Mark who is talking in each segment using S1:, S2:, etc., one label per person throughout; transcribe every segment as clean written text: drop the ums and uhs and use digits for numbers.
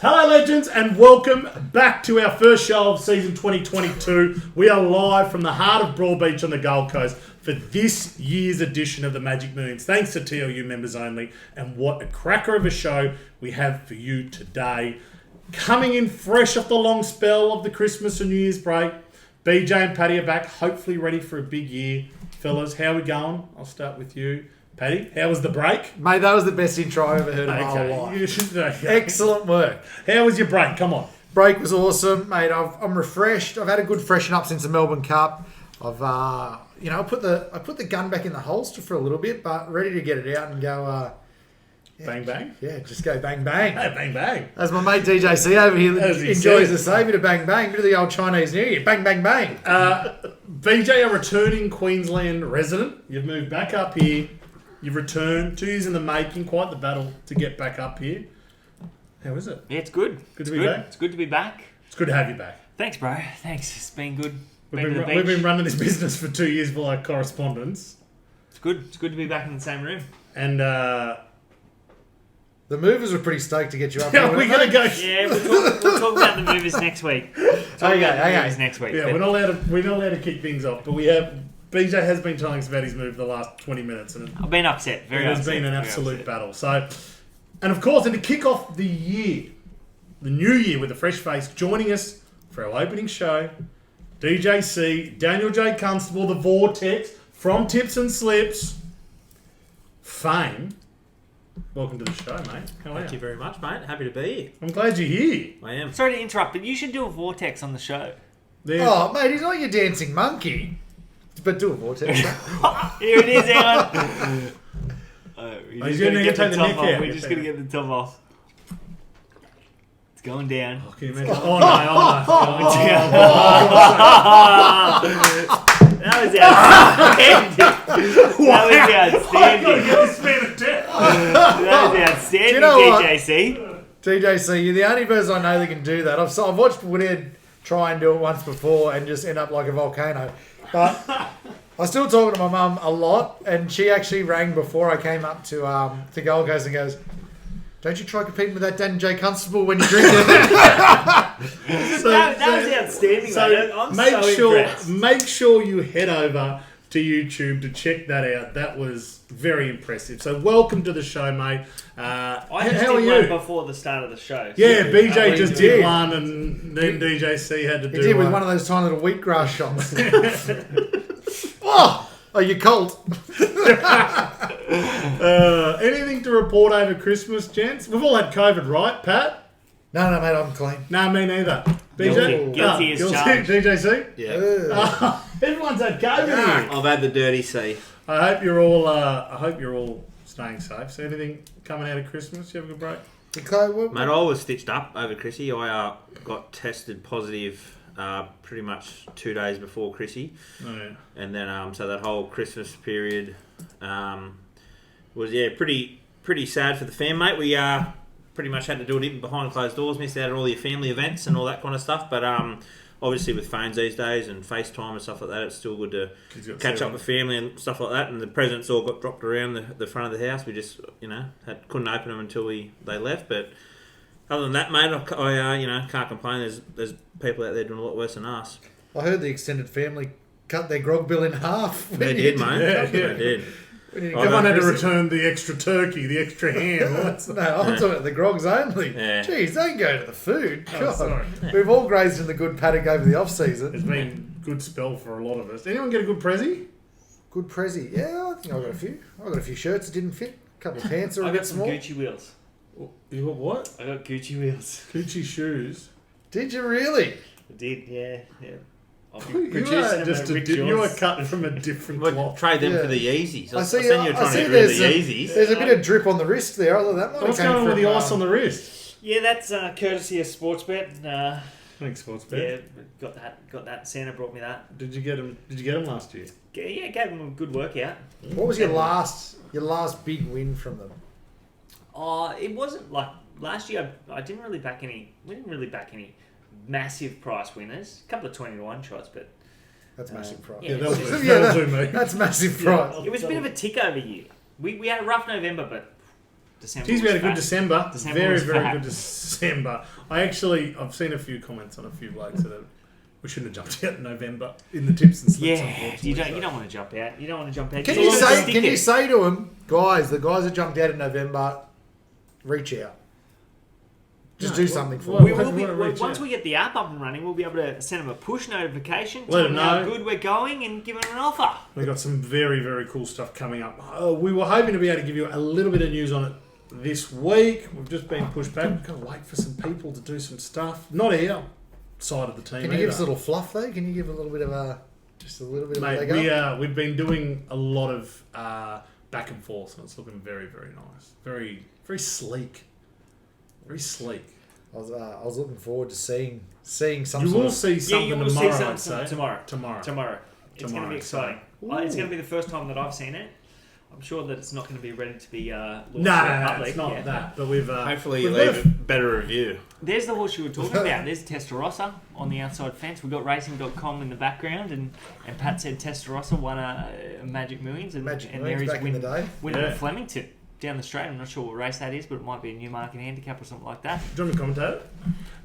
S1: Hello legends and welcome back to our first show of season 2022. We are live from the heart of Broadbeach on the Gold Coast for this year's edition of the Magic Millions. Thanks to TLU members only, and what a cracker of a show we have for you today. Coming in fresh off the long spell of the Christmas and New Year's break, BJ and Paddy are back, hopefully ready for a big year. Fellas, how are we going? I'll start with you. Paddy, how was the break?
S2: Mate, that was the best intro I ever heard in my whole life.
S1: Okay.
S2: Excellent work.
S1: How was your break? Come on.
S2: Break was awesome, mate. I'm refreshed. I've had a good freshen up since the Melbourne Cup. I've I put the gun back in the holster for a little bit, but ready to get it out and go.
S1: Bang bang.
S2: Yeah, just go bang bang.
S1: Hey, bang bang.
S2: As my mate DJC over here enjoys
S1: said.
S2: to say, bit of bang bang, bit of the old Chinese New Year, bang bang bang.
S1: BJ, a returning Queensland resident. You've moved back up here. You've returned. 2 years in the making. Quite the battle to get back up here. How is it?
S3: Yeah, it's good.
S1: Good to be back.
S3: It's good to be back.
S1: It's good to have you back.
S3: Thanks, bro. Thanks. It's been good.
S1: We've been running this business for 2 years via correspondence.
S3: It's good. It's good to be back in the same room.
S1: And
S2: the movers were pretty stoked to get you up.
S1: yeah, we're going to go.
S3: Yeah, we'll talk about the movers next week.
S2: Okay.
S3: Next week.
S1: Yeah, we're not allowed to kick things off, but we have. BJ has been telling us about his move the last 20 minutes, and
S3: I've been upset. It
S1: has been an absolute battle. So, and of course, and to kick off the year, the new year with a fresh face, joining us for our opening show, DJC, Daniel J. Constable, the Vortex from Tips and Slips, fame. Welcome to the show, mate. How are
S4: Thank you very much, mate. Happy to be here.
S1: I'm glad you're here.
S4: I am.
S3: Sorry to interrupt, but you should do a vortex on the show.
S2: Oh, mate, he's not your dancing monkey. But do a vortex.
S3: Here it is, hang on.
S1: He's going to take the neck out.
S3: We're just going to get the top off. It's going down.
S1: Oh, can you imagine? Oh, no.
S3: That was outstanding. That was outstanding.
S1: Get this man a tip.
S3: That was outstanding,
S2: Do you know what?
S3: DJC.
S2: DJC, you're the only person I know that can do that. I've watched Woodhead try and do it once before and just end up like a volcano. But I still talk to my mum a lot, and she actually rang before I came up to Gold Coast and goes, "Don't you try competing with that Dan J. Constable when you drink it."
S3: That was outstanding, mate. I'm impressed.
S1: Make sure you head over to YouTube to check that out. That was very impressive. So welcome to the show, mate.
S3: I just
S1: how are
S3: did
S1: you?
S3: one before the start of the show.
S1: Yeah, BJ
S2: he
S1: just
S2: did.
S1: did one, and then DJC had to
S2: He
S1: do
S2: did with
S1: one.
S2: one of those tiny little wheatgrass shots. Oh, you cold?
S1: Anything to report over Christmas, gents? We've all had COVID, right, Pat?
S2: No, mate, I'm clean.
S1: No, me neither. BJ?
S3: Guilty as charged.
S1: DJC?
S4: Yeah.
S1: Everyone's had COVID here.
S4: I've had the dirty C.
S1: I hope you're all staying safe. So anything coming out of Christmas? You have a good break?
S2: Okay, well,
S4: Mate, I was stitched up over Chrissy. I got tested positive pretty much 2 days before Chrissy.
S1: Oh, yeah.
S4: And then, so that whole Christmas period was, pretty sad for the fam, mate. We pretty much had to do it even behind closed doors, missed out on all your family events and all that kind of stuff. But obviously with phones these days and FaceTime and stuff like that, it's still good to catch up with family and stuff like that. And the presents all got dropped around the front of the house. We just, couldn't open them until they left. But other than that, mate, I can't complain. There's people out there doing a lot worse than us.
S2: I heard the extended family cut their grog bill in half.
S4: They did, mate.
S1: Yeah.
S4: They did.
S1: Everyone had to return the extra turkey, the extra ham.
S2: No, I'm talking about the grogs only.
S4: Yeah.
S2: Jeez, don't go to the food.
S1: Oh,
S2: God.
S1: sorry.
S2: We've all grazed in the good paddock over the off-season.
S1: It's been a good spell for a lot of us. Anyone get a good prezi?
S2: Good prezi. Yeah, I think I got a few. I got a few shirts that didn't fit. A couple of pants that were
S3: I
S2: a
S3: got
S2: bit
S3: some
S2: small.
S3: Gucci wheels.
S1: You got what?
S3: I got Gucci wheels.
S1: Gucci shoes.
S2: Did you really?
S3: I did, yeah. I'll be
S1: You
S3: producing
S1: are
S3: them
S1: just
S3: at Rick
S1: you are
S3: Jaws.
S1: cut from a different
S4: Well,
S1: cloth.
S4: trade them
S2: Yeah.
S4: for the Yeezys.
S2: I
S4: I
S2: see.
S4: seen you were
S2: I
S4: trying
S2: see
S4: to get rid of
S2: there's
S4: the
S2: some-
S4: Yeezys.
S2: There's a bit of drip on the wrist there. Other than that,
S1: What's going on with the ice on the wrist?
S3: Yeah, that's courtesy of Sportsbet.
S1: Thanks, Sportsbet.
S3: Yeah, got that. Santa brought me that.
S1: Did you get him last year?
S3: Yeah, gave him a good workout.
S2: What was your last big win from them?
S3: It wasn't like last year. I didn't really back any. We didn't really back any massive price winners. A couple of 20-1 shots, but
S2: That's massive price.
S3: yeah.
S1: That'll do.
S2: Yeah,
S1: That'll do me.
S2: That's massive price.
S3: it was a bit of a tick over year. We had a rough November, but December.
S1: Geez, we had a
S3: was
S1: good
S3: fat.
S1: December.
S3: December
S1: Very,
S3: was
S1: very
S3: fat.
S1: good December. I've seen a few comments on a few blokes that we shouldn't have jumped out in November in the tips and slips.
S3: Yeah,
S1: unfortunately,
S3: you don't want to jump out. You don't want to jump out.
S2: Can
S3: You
S2: you
S3: want to
S2: say?
S3: stick
S2: Can
S3: it.
S2: you say to them, guys? The guys that jumped out in November, reach out. Just
S1: No,
S2: do
S1: well,
S2: something for
S1: well,
S2: them.
S3: We will be,
S1: wanna reach
S3: once
S1: out.
S3: we get the app up and running, we'll be able to send them a push notification,
S1: Let
S3: tell
S1: them
S3: them how
S1: know.
S3: good we're going, and give them an offer.
S1: We've got some very, very cool stuff coming up. We were hoping to be able to give you a little bit of news on it this week. We've just been pushed back. We've got to wait for some people to do some stuff. Not our side of the team.
S2: Can you give us a
S1: either.
S2: little fluff though? Can you give a little bit of a, just a little bit of a
S1: Mate,
S2: leg up?
S1: we've been doing a lot of back and forth, and it's looking very, very nice. Very, very sleek. Very sleek.
S2: I was looking forward to seeing some
S1: You
S2: sort
S1: will
S2: of.
S1: see something
S3: you will
S1: tomorrow,
S3: see
S1: I'd
S3: something
S1: say.
S3: tomorrow.
S1: Tomorrow.
S3: It's going to
S1: Tomorrow,
S3: be exciting.
S1: so-
S3: It's going to be the first time that I've seen it. I'm sure that it's not going to be ready to be launched to the
S1: No,
S3: public.
S1: it's not
S3: Yeah.
S1: that. But we've
S4: Hopefully you
S1: we've
S4: leave
S1: got
S4: a better review.
S3: There's the horse you were talking about. There's Testarossa on the outside fence. We've got racing.com in the background, and Pat said Testarossa won a Magic Millions, and
S2: Magic
S3: and
S2: Millions
S3: there
S2: back in the day.
S3: winning
S1: Yeah.
S3: at Flemington down the straight. I'm not sure what race that is, but it might be a Newmarket handicap or something like that.
S1: Do you want me to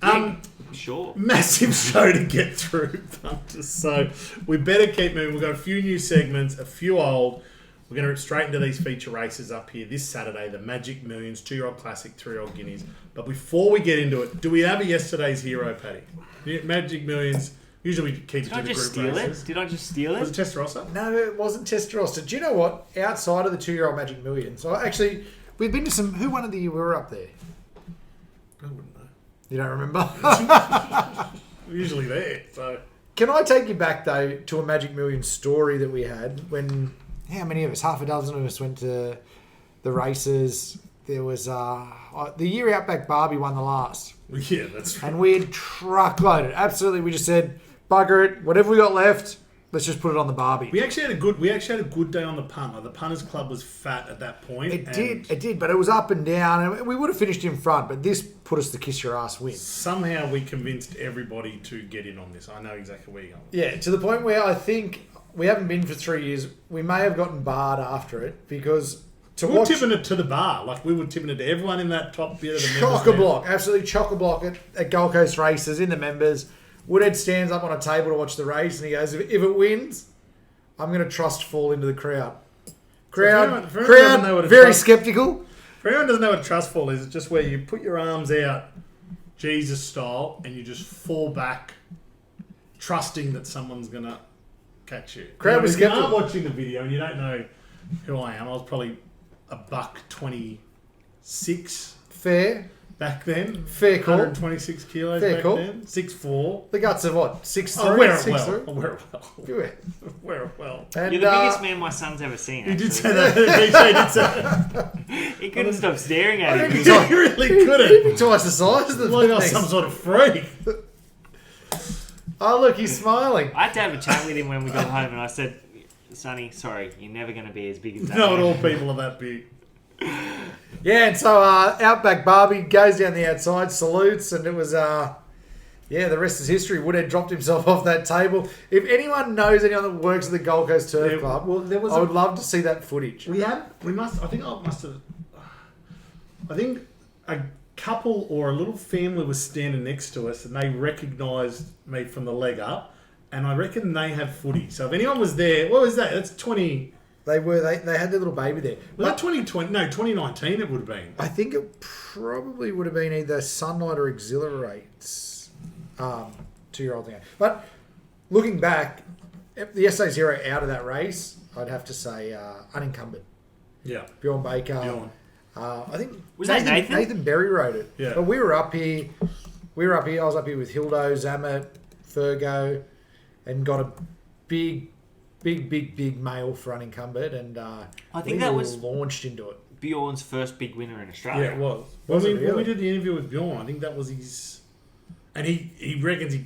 S1: commentate?
S3: Sure.
S1: Massive show to get through, punters. So we better keep moving. We've got a few new segments, a few old. We're going to straight into these feature races up here this Saturday, the Magic Millions, 2-year-old Classic, 3-year-old Guineas. But before we get into it, do we have a yesterday's hero, Paddy? Magic Millions, usually we keep it
S3: Did
S1: to
S3: I
S1: the
S3: just
S1: group
S3: steal
S1: races.
S3: it? Did I just steal
S1: Was
S3: it?
S1: it Testarossa?
S2: No, it wasn't Testarossa. Do you know what? Outside of the 2-year-old Magic Millions, so actually, we've been to some. Who won of the year we were up there?
S1: I wouldn't know.
S2: You don't remember?
S1: We're usually there, so...
S2: Can I take you back though to a Magic Millions story that we had when how many of us? Half a dozen of us went to the races. There was the year Outback Barbie won the last,
S1: Yeah, that's right.
S2: and we had truckloaded. Absolutely, we just said, "Bugger it, whatever we got left, let's just put it on the Barbie."
S1: We actually had a good day on the punt. Like, the punters club was fat at that point.
S2: It
S1: and
S2: did, but it was up and down, and we would have finished in front. But this put us the kiss your ass win.
S1: Somehow we convinced everybody to get in on this. I know exactly where you're going.
S2: Yeah, to the point where I think we haven't been for 3 years. We may have gotten barred after it because to
S1: We were
S2: watch
S1: tipping it to the bar. Like, we were tipping it to everyone in that top bit of the members.
S2: chock-a-block, absolutely chock-a-block at Gold Coast races in the members. Woodhead stands up on a table to watch the race, and he goes, "If it wins, I'm going to trust fall into the crowd."
S1: anyone doesn't know what a
S2: Very
S1: trust-
S2: sceptical.
S1: For anyone who doesn't know what a trust fall is, it's just where you put your arms out, Jesus style, and you just fall back, trusting that someone's going to catch you.
S2: Crowd was
S1: if you
S2: sceptical.
S1: aren't watching the video and you don't know who I am, I was probably $126
S2: Fair.
S1: back then.
S2: Fair call.
S1: 126 kilos
S2: Fair
S1: back
S2: call.
S1: then. 6'4".
S2: The guts of what? 6'3"?
S1: I wear it
S2: 6'3"?
S1: well. I wear it well.
S2: Yeah.
S1: Wear it well.
S2: And,
S3: You're the biggest man my son's ever seen.
S1: He did
S3: actually.
S1: say that. BJ did say that.
S3: He couldn't stop staring at him.
S1: He really couldn't.
S2: twice the size of the
S1: Like I was
S2: thing.
S1: some sort of freak.
S2: Oh, look, he's smiling.
S3: I had to have a chat with him when we got home, and I said, "Sonny, sorry, you're never going to be as big as that."
S1: Not
S3: man."
S1: all people are that big.
S2: Yeah, and so Outback Barbie goes down the outside, salutes, and it was, the rest is history. Woodhead dropped himself off that table. If anyone knows anyone that works at the Gold Coast Turf
S1: Yeah,
S2: Club,
S1: well, there was
S2: I
S1: a-
S2: would love to see that footage.
S1: I think a couple or a little family was standing next to us and they recognised me from the leg up, and I reckon they have footy. So if anyone was there, what was that? That's 20...
S2: They had their little baby there.
S1: Was that 2020? No, 2019 it would have been.
S2: I think it probably would have been either Sunlight or Exhilarate's 2-year-old thing. But looking back, the yesterday's hero out of that race, I'd have to say unencumbered.
S1: Yeah.
S2: Bjorn Baker.
S1: Bjorn.
S2: I think
S3: Was that Nathan?
S2: Nathan Berry rode it.
S1: Yeah.
S2: But we were up here. I was up here with Hildo, Zamet, Fergo, and got a big mail for unencumbered, and
S3: I think
S2: we
S3: that
S2: were
S3: was
S2: launched into it.
S3: Bjorn's first big winner in Australia.
S1: Yeah, it was.
S2: Was it
S1: When we
S2: really?
S1: did the interview with Bjorn, I think that was his... And he reckons he,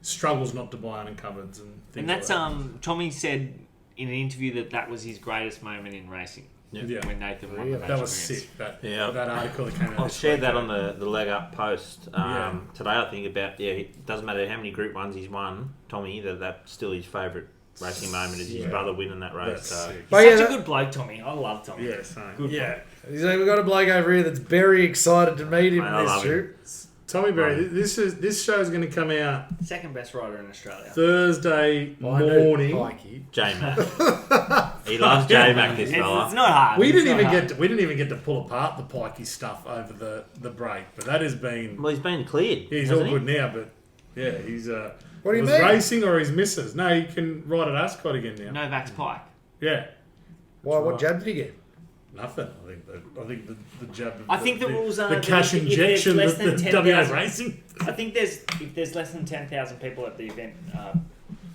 S1: struggles not to buy uncovers and things
S3: And that's
S1: like that.
S3: Tommy said in an interview that was his greatest moment in racing.
S1: Yeah.
S3: When Nathan won
S2: Really?
S3: the
S1: That
S3: Magic
S1: was
S3: Millions.
S1: sick. That
S4: Yeah.
S1: that article that came out.
S4: I
S1: this
S4: shared
S1: week.
S4: that on the leg up post
S1: Yeah.
S4: today. I think about it doesn't matter how many Group 1s he's won, Tommy. That's still his favourite racing moment is his
S1: Yeah.
S4: brother winning that race.
S1: That's
S4: So
S1: sick.
S3: He's
S2: But yeah,
S3: such
S2: that-
S3: a good bloke, Tommy. I love Tommy.
S1: Yeah, same.
S3: Good
S1: Yeah.
S3: bloke.
S2: He's like, we've got a bloke over here that's very excited to meet him
S4: I
S2: in this
S4: love
S2: trip.
S1: Tommy Berry, this show is going to come out
S3: Second best rider in Australia.
S1: Thursday
S2: I know
S1: morning.
S2: Pikey.
S4: J-Mac. He loves J-Mac, this
S3: It's
S4: fella.
S3: not hard.
S1: We
S3: It's
S1: didn't
S3: not
S1: even
S3: hard.
S1: get to pull apart the Pikey stuff over the break, but that has been.
S4: Well, he's been cleared.
S1: He's all
S4: hasn't he?
S1: good now, but yeah, he's
S2: What do you
S1: was
S2: mean?
S1: racing or his missus. No, he can ride at Ascot again now.
S3: Novak's Pike.
S1: Yeah,
S2: Why? What
S1: right.
S2: jab did he get?
S1: nothing. I think the jab.
S3: I think the rules are
S1: the
S3: that
S1: cash
S3: if there's
S1: injection
S3: less
S1: that
S3: than
S1: the WA
S3: 10,000
S1: Racing.
S3: I think if there's less than 10,000 people at the event,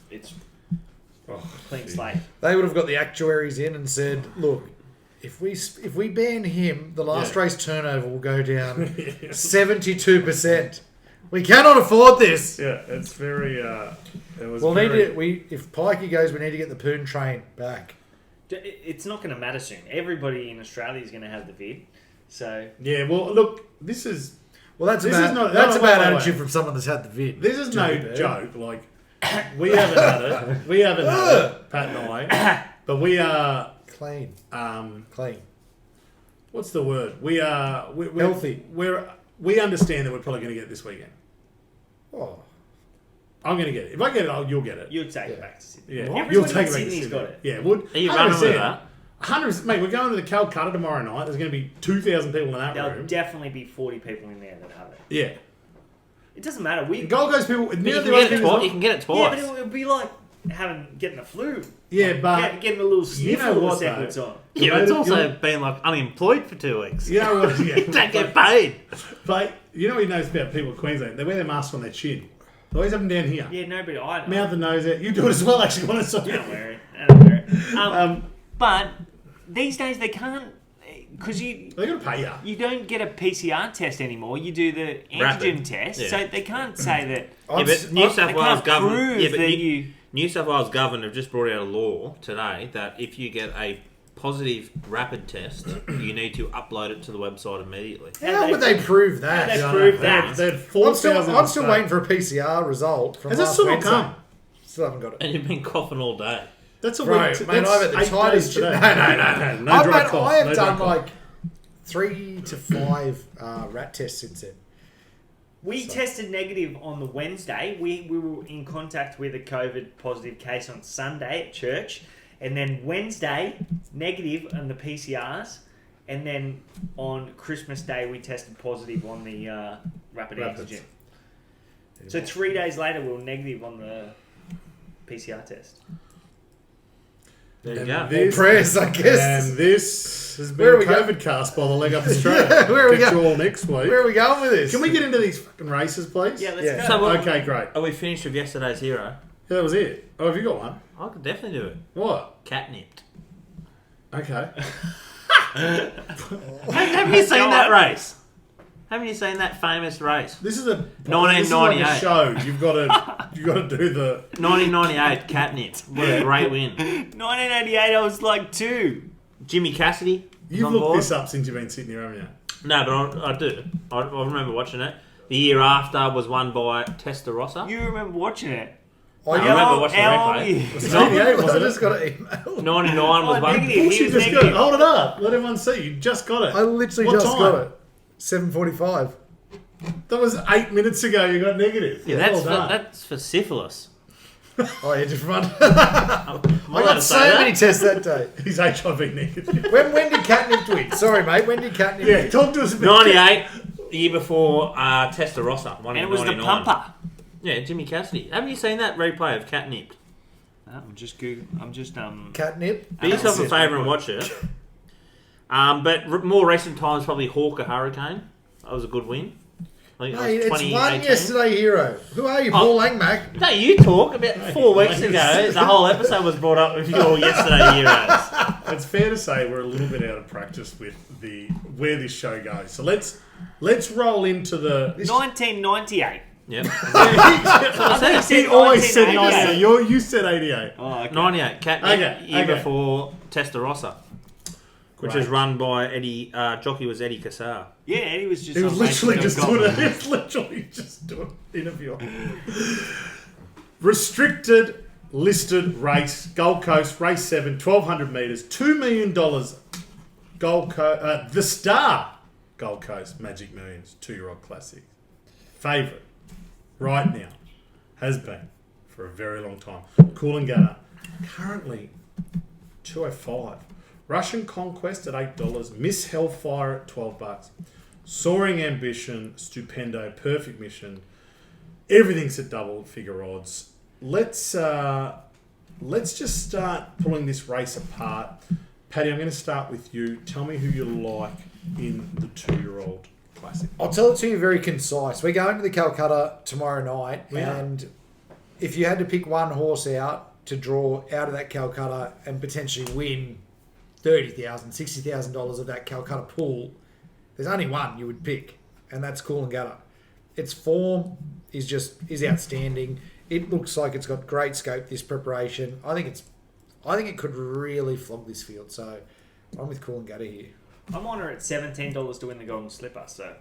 S3: it's
S1: Oh,
S3: clean
S1: gee.
S3: slate.
S2: They would have got the actuaries in and said, look, if we ban him, the last
S1: Yeah.
S2: race turnover will go down 72%. We cannot afford this.
S1: Yeah, it's very. It was.
S2: We'll
S1: very,
S2: if Pikey goes, we need to get the Poon train back.
S3: It's not going to matter soon. Everybody in Australia is going to have the vid. So
S1: Yeah, well, look, this is
S2: Well, that's
S1: This
S2: a
S1: is
S2: bad,
S1: not-
S2: that's
S1: no,
S2: a bad
S1: wait, wait,
S2: attitude
S1: wait.
S2: from someone that's had the vid.
S1: this is no
S2: Jimmy Bird.
S1: joke. Like we haven't had it. We haven't had it, Pat and I. But we are.
S2: Clean.
S1: Um,
S2: Clean.
S1: what's the word? We are we're,
S2: Healthy.
S1: We understand that we're probably going to get it this weekend.
S2: Oh.
S1: I'm going to get it. If I get it, you'll get it.
S3: you'd take
S2: Yeah.
S3: it back to Sydney.
S1: Yeah,
S3: Everybody
S1: you'll
S3: in
S1: take it back to
S3: Sydney's
S1: Sydney.
S3: got it.
S1: Yeah, would.
S4: Are you running with that?
S1: 100%, mate. We're going to the Calcutta tomorrow night. There's going to be 2,000 people in that
S3: There'll
S1: room.
S3: definitely be 40 people in there that have it.
S1: Yeah,
S3: It doesn't matter. We
S1: Gold Coast people.
S4: But you can get it twice. You can get it
S3: yeah, but
S4: twice.
S3: it would be like getting the flu.
S1: Yeah,
S3: Like,
S1: but
S3: getting a little
S1: you know
S3: sniffle
S1: what,
S3: the second
S1: though?
S3: time.
S4: Yeah, but it's
S1: You
S4: also
S1: know-
S4: been like unemployed for 2 weeks.
S1: you know what? Yeah,
S4: You don't get paid.
S1: But you know what he knows about people in Queensland? They wear their masks on their chin. They always have them down here.
S3: Yeah, nobody. I don't.
S1: Mouth and nose out. You do it as well, actually. Want to
S3: I don't wear it. I don't wear it. But these days they can't, because
S1: They got to pay you.
S3: you don't get a PCR test anymore. You do the antigen
S4: Rapid.
S3: test,
S4: Yeah.
S3: so they can't say that.
S4: Yeah, but New South
S3: They
S4: Wales
S3: can't
S4: government.
S3: prove
S4: Yeah, but
S3: that
S4: New,
S3: you.
S4: New South Wales government have just brought out a law today that if you get a positive rapid test, you need to upload it to the website immediately.
S2: How would they prove that?
S3: They
S1: Yeah, I
S3: prove
S1: know.
S3: that.
S1: They had
S2: I'm
S1: 4,000.
S2: still waiting for a PCR result from
S1: Has that
S2: last
S1: still not
S2: Wednesday.
S1: come?
S2: Still haven't got it.
S4: And you've been coughing all day.
S1: That's a
S2: Bro,
S1: week.
S2: mate, I've had the tightest
S1: today.
S2: shit.
S1: No
S2: I
S1: dry cough.
S2: have
S1: no
S2: done
S1: dry cough.
S2: like 3 to 5 rat tests since then.
S3: We tested negative on the Wednesday. We were in contact with a COVID positive case on Sunday at church. And then Wednesday, negative on the PCRs. And then on Christmas Day, we tested positive on the rapid
S1: Rapids.
S3: antigen. So 3 days later, we were negative on the PCR test.
S4: There you
S1: And
S4: go.
S1: this-
S2: Prayers, I guess.
S1: And this has
S2: Where
S1: been
S2: are we
S1: COVID cast by the Leg Up Australia.
S2: Yeah, where are we
S1: Catch
S2: go-
S1: you all next week.
S2: Where are we going with this?
S1: Can we get into these fucking races, please?
S3: Yeah, let's
S2: Yeah.
S3: go.
S4: So what-
S1: Okay, great.
S4: Are we finished with yesterday's hero?
S1: Yeah, that was it. Oh, have you got one?
S4: I could definitely do it.
S1: What?
S4: Catnipped.
S1: Okay.
S4: Haven't you seen that race? Haven't you seen that famous race?
S1: This is a
S4: 1998.
S1: This is like a show. You've got to do the.
S4: 1998 Catnip. What a great win.
S3: 1988, I was like 2.
S4: Jimmy Cassidy. was
S1: You've
S4: on
S1: looked
S4: board.
S1: this up since you've been sitting here, haven't you?
S4: No, but I do. I remember watching it. The year after was won by Testarossa.
S3: You remember watching it?
S4: I remember watching the
S3: how old
S4: replay.
S3: are you?
S1: It's 88,
S2: I
S1: wasn't
S2: just
S1: it?
S2: got an email.
S4: 99 was
S3: Oh,
S4: one.
S3: negative.
S1: Of course
S3: He
S1: you
S3: was
S1: just got it.
S3: negative.
S1: Hold it up. Let everyone see. You just got it.
S2: I literally
S1: What
S2: just
S1: time?
S2: got it. 7:45.
S1: That was 8 minutes ago. You got negative.
S4: Yeah, that's
S1: Well
S4: for,
S1: done.
S4: that's for syphilis.
S2: Oh yeah, different one.
S4: Am
S2: I
S4: allowed
S2: got
S4: to
S2: so
S4: say that?
S2: many tests that day.
S1: He's HIV negative.
S2: When did Catnip win? Sorry, mate. When did Catnip
S1: Yeah,
S2: win?
S1: talk to us about
S4: 98, the year before Testarossa. Won
S3: And
S4: in
S3: it was the
S4: 99.
S3: pumper.
S4: Yeah, Jimmy Cassidy. Haven't you seen that replay of Catnip?
S3: I'm just Google. I'm just
S2: Catnip.
S4: Do yourself a
S3: That's it.
S4: favour and watch it. But more recent times, probably Hawker Hurricane. That was a good win. I think
S2: Mate,
S4: that was
S2: it's one
S4: 2018.
S2: yesterday, hero. Who are you, Paul Langmack?
S4: No, you talk. About 4 weeks ago, the whole episode was brought up with your yesterday heroes.
S1: It's fair to say we're a little bit out of practice with where this show goes. So let's roll into the.
S3: 1998.
S4: Yep.
S3: I think
S1: He
S3: said
S1: always said
S3: 1988.
S1: 98. You said 88.
S3: Oh, okay.
S4: 98. Catnip,
S1: Okay,
S4: year
S1: okay.
S4: before Testarossa. Which
S1: Great.
S4: was run by Eddie. Jockey was Eddie Cassar.
S3: Yeah, Eddie was just.
S1: He was
S3: on
S1: literally
S3: Mason
S1: just
S3: Golf.
S1: doing it. He was literally just doing an interview. Restricted listed race, Gold Coast, race 7, 1,200 metres, $2 million the Star Gold Coast Magic Millions 2-year-old classic favourite right now has been for a very long time. Coolangatta, currently 205. Russian Conquest at $8. Miss Hellfire at $12. Soaring Ambition, Stupendo, Perfect Mission. Everything's at double figure odds. Let's just start pulling this race apart. Paddy, I'm going to start with you. Tell me who you like in the 2-year-old classic.
S2: I'll tell it to you very concise. We're going to the Calcutta tomorrow night,
S1: Yeah.
S2: and if you had to pick one horse out to draw out of that Calcutta and potentially win $30,000, $60,000 of that Calcutta pool, there's only one you would pick, and that's Coolangatta. Its form is outstanding. It looks like it's got great scope, this preparation. I think it could really flog this field, so I'm with Coolangatta here.
S3: I'm on her at $17 to win the Golden Slipper, so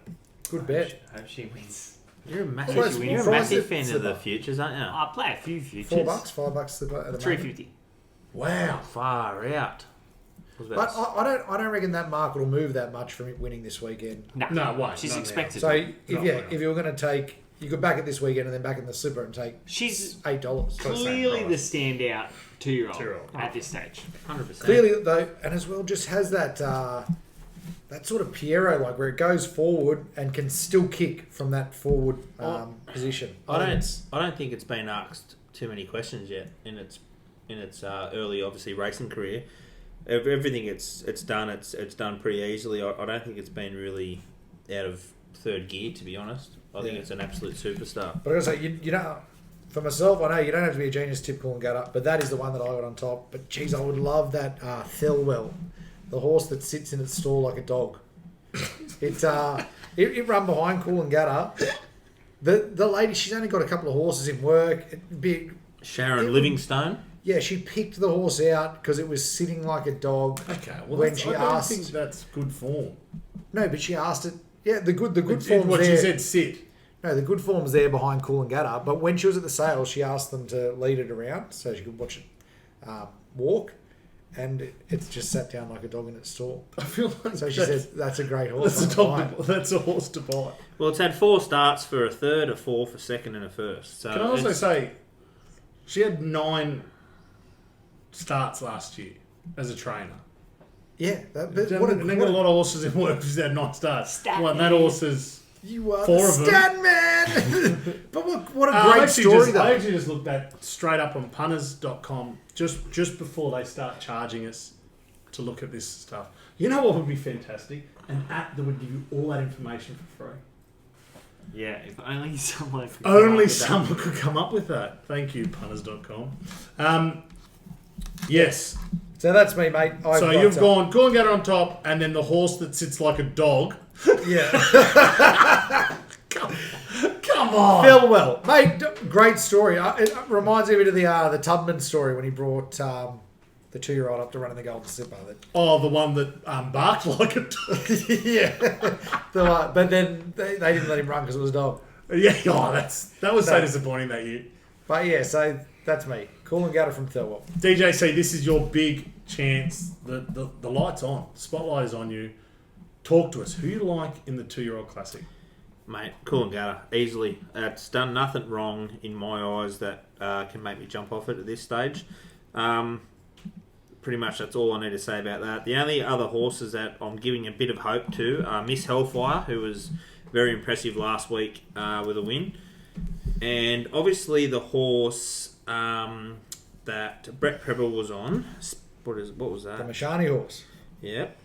S2: Good bet.
S3: hope she wins.
S4: You're a massive,
S2: Well,
S4: you're a
S2: price
S4: massive
S2: it,
S4: fan of
S2: Slipper.
S4: the futures, aren't you?
S3: I'll play a few futures.
S2: $4 slipper at the moment.
S3: $3.50.
S1: Wow.
S4: Far out.
S2: But I don't reckon that market will move that much from it winning this weekend.
S1: No, it won't.
S3: She's
S1: Not now.
S3: expected.
S2: So
S3: to.
S2: if you were going to take, you could back it this weekend and then back in the slipper and take
S3: She's
S2: $8.
S3: clearly the
S1: price.
S3: standout 2-year-old
S1: Two-year-old.
S3: at this stage.
S4: 100%.
S2: Clearly though, and as well, just has that that sort of Piero like where it goes forward and can still kick from that forward position.
S4: I don't think it's been asked too many questions yet in its early, obviously, racing career. Everything it's done pretty easily. I don't think it's been really out of third gear, to be honest. I think it's an absolute superstar.
S2: But I gotta say, you know, for myself, I know you don't have to be a genius to tip Coolangatta, but that is the one that I would on top. But geez, I would love that Thelwell, the horse that sits in its stall like a dog. It run behind Coolangatta. The lady, she's only got a couple of horses in work.
S4: Sharon Livingstone.
S2: Yeah, she picked the horse out because it was sitting like a dog.
S1: Okay, well,
S2: when
S1: I
S2: she
S1: don't
S2: asked,
S1: think that's good form.
S2: no, but she asked it. Yeah, the good
S1: What
S2: form's
S1: she
S2: there.
S1: said, sit.
S2: No, the good form's there behind Coolangatta. But when she was at the sale, she asked them to lead it around so she could watch it walk, and it's just sat down like a dog in its stall.
S1: I feel like
S2: So she said, "That's a great horse."
S1: that's a
S2: I'm gonna buy it."
S1: that's a horse to buy.
S4: Well, it's had 4 starts for a third, a fourth, a second, and a first. So
S1: Can I also
S4: it's-
S1: say, she had 9 starts last year as a trainer.
S2: Yeah, but
S1: And
S2: what a,
S1: then got a lot of horses in work who's had 9 starts.
S3: Stat
S1: Well, and that
S3: man.
S1: horse is
S2: you are
S1: 4
S2: the
S1: of them.
S2: stat man. But what a
S1: I
S2: great
S1: actually
S2: story
S1: I
S2: though.
S1: actually just looked at straight up on punters.com just before they start charging us to look at this stuff. You know what would be fantastic? An app that would give you all that information for free.
S3: Yeah, if only someone could
S1: Only someone could come up with that. Thank you, punters.com. Yes.
S2: So that's me, mate.
S1: So you've gone Coolangatta on top, and then the horse that sits like a dog.
S2: Yeah.
S1: Come on.
S2: Thelwell, mate. Great story. It reminds me a bit of the Tubman story when he brought the 2-year-old up to run in the Golden Slipper.
S1: Oh, the one that barked like a dog.
S2: Yeah. But then they didn't let him run because it was a dog.
S1: Yeah, that was so disappointing that year.
S2: But yeah, so that's me. Coolangatta from Thelwell.
S1: DJC, this is your big chance. The light's on. The spotlight is on you. Talk to us. Who you like in the 2-year-old classic?
S4: Mate, Coolangatta, easily. It's done nothing wrong in my eyes that can make me jump off it at this stage. Pretty much that's all I need to say about that. The only other horses that I'm giving a bit of hope to are Miss Hellfire, who was very impressive last week with a win. And obviously the horse that Brett Preble was on. What was
S2: The
S4: that?
S2: Mashani horse.
S4: Yep.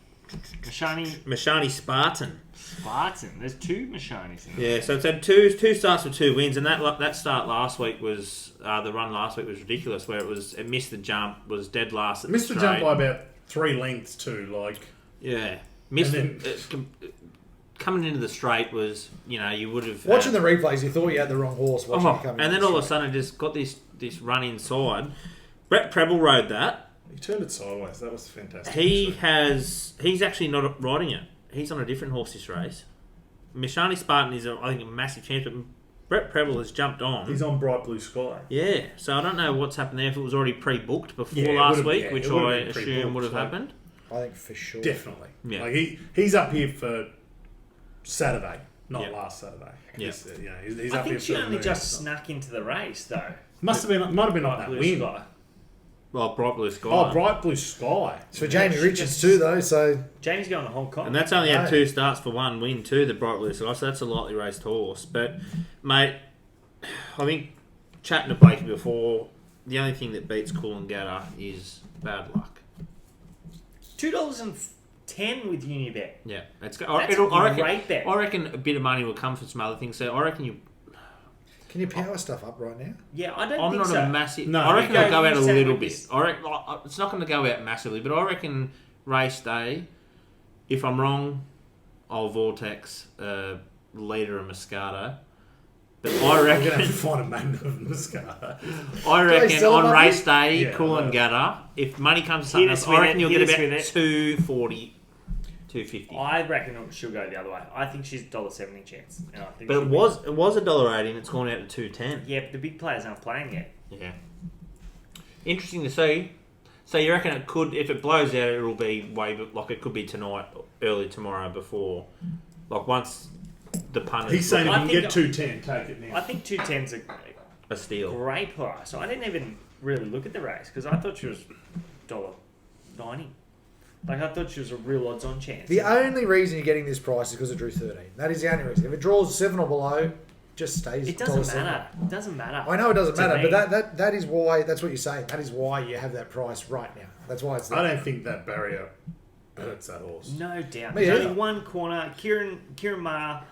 S3: Mashani
S4: Spartan.
S3: Spartan. There's 2 Mashanis in there.
S4: Yeah, so it's had two starts with 2 wins, and that start last week was the run last week was ridiculous, where it missed the jump, was dead last at the
S1: Missed the
S4: straight.
S1: jump by about 3 lengths too.
S4: Yeah, missed
S1: And
S4: coming into the straight was, you would have
S2: Watching the replays, you thought you had the wrong horse. Watching it coming
S4: and then all of a sudden it just got this run inside. Brett Preble rode that.
S1: He turned it sideways. That was fantastic.
S4: He's actually not riding it. He's on a different horse this race. Mishani Spartan is, I think, a massive chance, but Brett Preble has jumped on.
S1: He's on Bright Blue Sky.
S4: Yeah, so I don't know what's happened there, if it was already pre-booked before
S1: Yeah, it
S4: last
S1: would've-
S4: week,
S1: yeah,
S4: which
S1: it would've
S4: I
S1: been
S4: assume
S1: pre-booked,
S4: would have
S1: so-
S4: happened.
S2: I think for sure.
S1: Definitely.
S4: Yeah.
S1: Like he's up here for Saturday, not
S4: Yeah.
S1: last Saturday.
S4: Yeah.
S1: He's
S3: I
S1: up here
S3: think she
S1: for
S3: only
S1: the
S3: just
S1: moon.
S3: snuck into the race though.
S1: Might have been on that
S3: Blue
S1: win.
S3: Sky.
S4: Well, bright blue sky.
S1: Oh, bright blue sky.
S2: It's for Jamie Richards too, though. So
S3: James going to Hong Kong.
S4: And that's only had
S2: Right.
S4: 2 starts for 1 win too, the bright blue sky. So that's a lightly raced horse. But mate, I think chatting to Blakey before, the only thing that beats Coolangatta is bad luck.
S3: $2.10 with Unibet.
S4: Yeah, it's.
S3: That's
S4: I
S3: great bet.
S4: I reckon a bit of money will come from some other things. So I reckon you.
S2: can you power stuff up right now?
S3: Yeah, I don't
S4: I'm
S3: think
S4: not
S3: so.
S4: a massive.
S1: No,
S4: I reckon
S3: you
S4: it'll go out a
S3: said
S4: little
S3: like
S4: bit.
S3: this.
S4: I reckon it's not going to go out massively, but I reckon race day. If I'm wrong, I'll vortex leader of Moscato. But I
S1: I'm gonna have
S4: reckon.
S1: to find a magnet of Moscato.
S4: I reckon
S2: sell
S4: on
S2: them,
S4: race day,
S1: Yeah,
S4: Coolangatta, if money comes to something
S3: Hit
S4: else,
S3: us
S4: I
S3: with
S4: reckon
S3: it,
S4: you'll
S3: hit
S4: get
S3: us
S4: about
S3: with it.
S4: 240, 250.
S3: I reckon she'll go the other way. I think she's $1.70 chance. And I think
S4: But
S3: she'll
S4: it
S3: be-
S4: was $1.80 and it's gone out to 210.
S3: Yeah, but the big players aren't playing yet.
S4: Yeah. Interesting to see. So you reckon it could, if it blows out, it'll be like it could be tonight, early tomorrow before, like once the punters
S1: He's saying if
S3: I
S1: you can
S3: think-
S1: get 210, take it now.
S3: I think 210's
S4: a steal.
S3: great price. I didn't even really look at the race because I thought she was $1.90. Like I thought she was a real odds-on chance.
S2: The only reason you're getting this price is because it drew 13. That is the only reason. If it draws 7 or below, just stays.
S3: It doesn't
S2: $1.70.
S3: matter. It doesn't matter.
S2: I know it doesn't
S3: To
S2: matter,
S3: me.
S2: but that is why. That's what you're saying. That is why you have that price right now. That's why it's there.
S1: I don't think that barrier hurts that horse.
S3: No doubt.
S2: Me
S3: There's
S2: either.
S3: only one corner. Kieran Maher,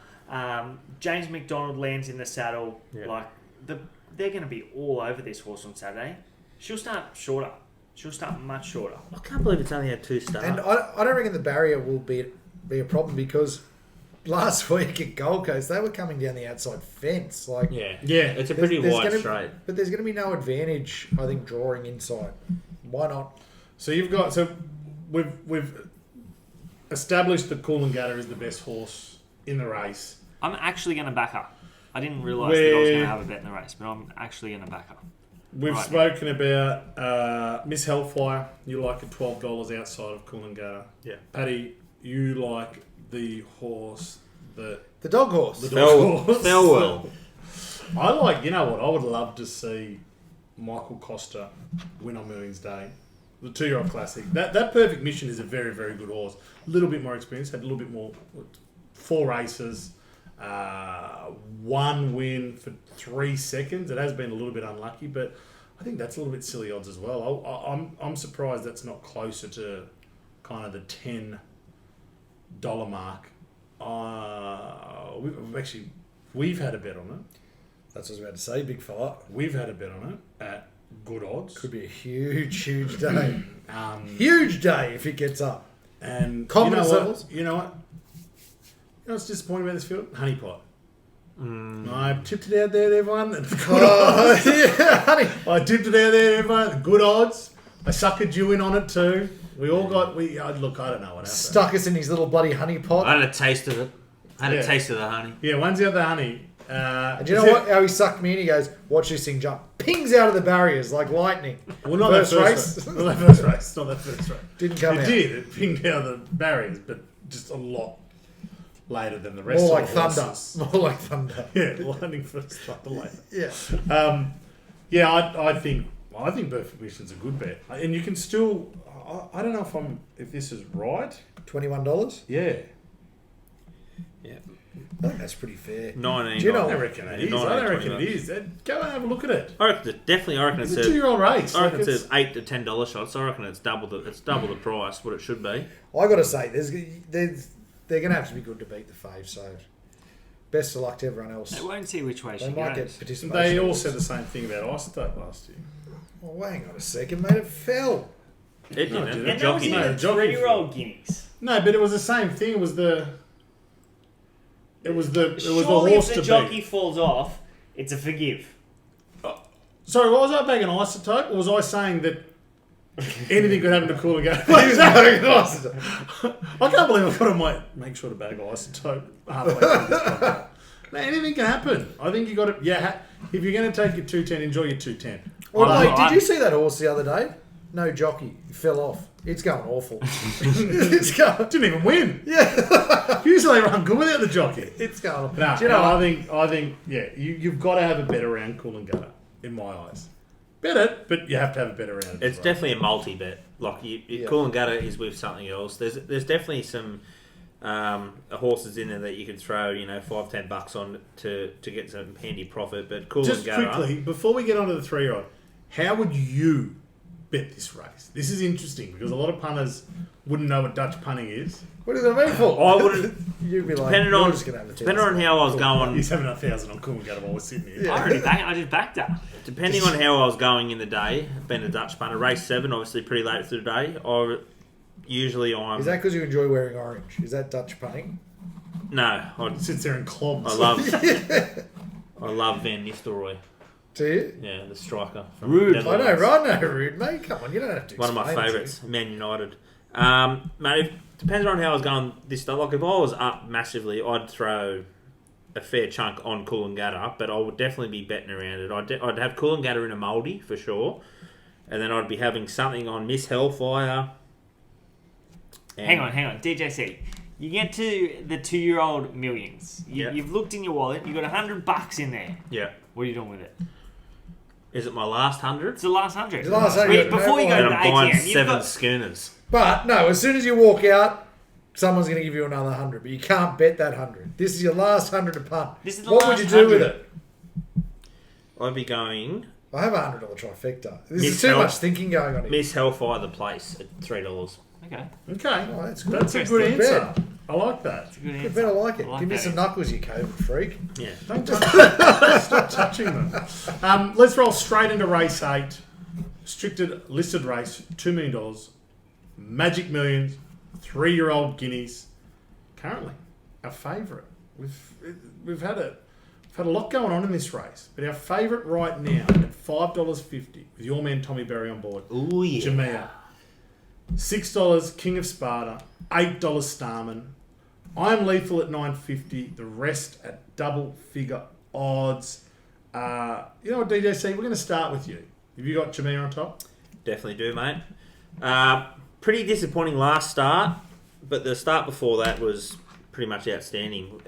S3: James McDonald lands in the saddle.
S4: Yeah.
S3: Like they're going to be all over this horse on Saturday. She'll start shorter. She'll start much shorter.
S4: I can't believe it's only had 2 starts.
S2: And I don't reckon the barrier will be a problem because last week at Gold Coast they were coming down the outside fence. Like
S4: yeah.
S1: Yeah.
S4: It's a pretty
S2: there's
S4: wide
S2: gonna-
S4: straight.
S2: but there's going to be no advantage. I think drawing inside. Why not?
S1: So we've established that Coolangatta is the best horse in the race.
S3: I'm actually going to back her. I didn't realise that I was going to have a bet in the race, but I'm actually going to back her.
S1: We've
S3: Right.
S1: spoken about Miss Hellfire. You like it $12 outside of Coolangatta.
S4: Yeah.
S1: Paddy, you like the horse that
S2: The dog horse.
S1: the dog horse.
S4: Fell well.
S1: I like. You know what? I would love to see Michael Costa win on Moon's Day. The 2-year-old classic. That Perfect Mission is a very, very good horse. A little bit more experience. Had a little bit more. 4 races. 1 win for 3 seconds. It has been a little bit unlucky, but I think that's a little bit silly odds as well. I'm surprised that's not closer to kind of the $10 mark. We've had a bet on it.
S2: That's what I was about to say, big fella.
S1: We've had a bet on it at good odds.
S2: Could be a huge day.
S1: Um,
S2: Huge day if it gets up.
S1: and
S2: Confidence
S1: you know
S2: levels?
S1: what? You know what? You know what's disappointing about this field? Honeypot. I tipped it out there, everyone. At good odds.
S2: Yeah, honey.
S1: I tipped it out there, everyone. At good odds. I suckered you in on it too. We all got. Look. I don't know what happened.
S2: Stuck us in his little bloody honey pot.
S4: I had a taste of it. I had
S1: Yeah.
S4: a taste of the honey.
S1: Yeah, one's the other honey.
S2: And do you know what? How he sucked me in? He goes, "Watch this thing jump." Pings out of the barriers like lightning.
S1: Well, not
S2: First
S1: that
S2: race?
S1: first race. Not that first race. Not that first race.
S2: Didn't come
S1: It
S2: out.
S1: did. It pinged out the barriers, but just a lot later than the rest
S2: More
S1: of
S2: like
S1: the
S2: thunder.
S1: horses.
S2: More like thunder.
S1: Yeah, lightning first, thunder later.
S2: Yeah.
S1: Yeah, I think Perfect Mission's a good bet, and you can still. I don't know if this is right.
S2: $21.
S1: Yeah,
S4: Yeah.
S2: I think that's pretty fair.
S4: 19.
S2: Do you know-
S1: I don't reckon it is. I don't reckon it is. Go and have a look at it.
S4: I reckon I reckon
S1: It's
S4: it's
S1: a 2-year-old race.
S4: I reckon
S1: Like,
S4: it's $8 to $10 shots. I reckon it's double the price what it should be.
S2: I got to say, they're going to have to be good to beat the fave. So, best of luck to everyone else.
S3: They won't see which way
S2: They
S3: she
S2: might
S3: goes.
S2: get participation.
S1: They all
S2: awards.
S1: said the same thing about Isotope last year.
S2: Well, hang on a second, mate. It fell.
S4: It
S1: No,
S4: didn't.
S1: dude.
S4: The
S3: And that was
S4: jockey
S1: No,
S3: even
S4: did.
S1: jockey
S3: 3-year-old guineas.
S1: No, but it was the same thing. It was the
S3: Surely
S1: horse
S3: if the
S1: to
S3: jockey
S1: beat.
S3: falls off, it's a forgive.
S1: Sorry, what was I bagging Isotope? Or was I saying that anything could happen to Coolangatta? I can't believe I've got to make sure to bag Isotope halfway through this podcast. No, anything can happen. I think you got to. Yeah, if you're going to take your 210, enjoy your 210.
S2: Well,
S4: I-
S2: mate,
S4: I-
S2: did you see that horse the other day? No jockey. He fell off. It's going awful. It's going.
S1: Didn't even win.
S2: Yeah.
S1: Usually run good without the jockey.
S2: It's going.
S1: No,
S2: Do you know what?
S1: I think, yeah, you've got to have a better round, Coolangatta, in my eyes. Bet it, but you have to have a better round.
S4: It's definitely a multi-bet. Like, Coolangatta is with something else. There's definitely some horses in there that you could throw, $5-10 on to get some handy profit. But Coolangatta...
S1: Just quickly, before we get on to the 3-year-old, how would you bet this race? This is interesting because a lot of punters wouldn't know what Dutch punting is.
S2: What does that mean for?
S4: I wouldn't...
S2: You'd be like,
S4: Depending
S2: you're
S4: on,
S2: just gonna have a
S4: depending on how I was going...
S1: He's having 1,000 on Coolangatta while we're sitting here.
S3: I just backed her.
S4: Depending on how I was going in the day, being a Dutch punter, race 7, obviously pretty late through the day, I'm...
S2: Is that because you enjoy wearing orange? Is that Dutch punting?
S4: No,
S1: Sits there in clogs.
S4: I love Van Nistelrooy.
S2: Do you?
S4: Yeah, the striker. From
S3: Rude.
S2: I know,
S4: Netherlands.
S2: right? No, rude, mate. Come on, you don't have to.
S4: One of my
S2: explain it to
S4: favourites, Man United. Mate, it depends on how I was going this day. Like, if I was up massively, I'd throw a fair chunk on Coolangatta, but I would definitely be betting around it. I'd have Coolangatta in a mouldy, for sure. And then I'd be having something on Miss Hellfire.
S3: Hang on. DJC. You get to the 2-year-old millions. You've looked in your wallet. You got $100 in there.
S4: Yeah.
S3: What are you doing with it?
S4: Is it my last 100?
S3: It's the last 100.
S2: The last 100.
S3: Before you go
S4: And
S3: to the
S4: I'm buying
S3: ATM, you've
S4: 7
S3: got...
S4: schooners.
S2: But no, as soon as you walk out, someone's going to give you another 100. But you can't bet that 100. This is your last 100 to punt.
S3: This is the
S2: What would
S3: last
S2: you do with
S3: 100.
S2: it?
S4: I'd be going
S2: I have a $100 trifecta. This
S4: Miss
S2: is too
S4: Hell-
S2: much thinking going on here.
S4: Miss Hellfire the place at $3.
S3: Okay.
S1: Okay.
S2: Oh, that's good.
S1: That's a
S2: That's
S1: good
S2: good
S1: answer. I like that.
S3: That's a good
S2: Good
S3: answer.
S2: bet, I like it.
S3: I like
S2: Give me
S3: that
S2: some
S3: answer.
S2: knuckles, you COVID freak.
S4: Yeah.
S1: Don't touch them. Stop touching them. Let's roll straight into race 8. Restricted listed race, $2 million. Magic Millions, 3-year-old guineas. Currently, our favourite. We've had a lot going on in this race, but our favourite right now at $5.50 with your man Tommy Berry on board.
S4: Ooh, yeah.
S1: Jamea. $6 King of Sparta, $8 Starman. I am lethal at $9.50. The rest at double figure odds. You know what, DJC? We're going to start with you. Have you got Jamea on top?
S4: Definitely do, mate. Pretty disappointing last start, but the start before that was pretty much outstanding.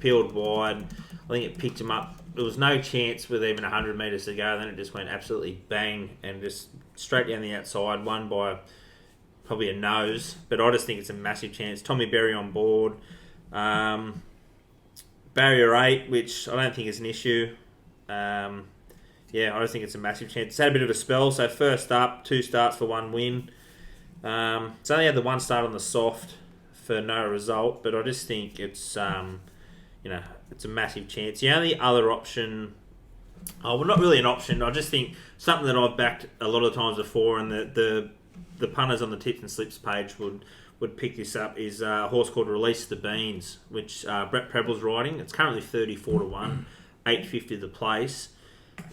S4: Peeled wide. I think it picked him up. There was no chance with even 100 metres to go. Then it just went absolutely bang and just straight down the outside. Won by probably a nose, but I just think it's a massive chance. Tommy Berry on board. Barrier 8, which I don't think is an issue. I just think it's a massive chance. It's had a bit of a spell. So first up, 2 starts for 1 win. It's only had the 1 start on the soft for no result, but I just think it's it's a massive chance. The only other option, not really an option. I just think something that I've backed a lot of times before, and the punters on the tips and slips page would pick this up, is a horse called Release the Beans, which Brett Preble's riding. It's currently 34-1, $8.50 the place.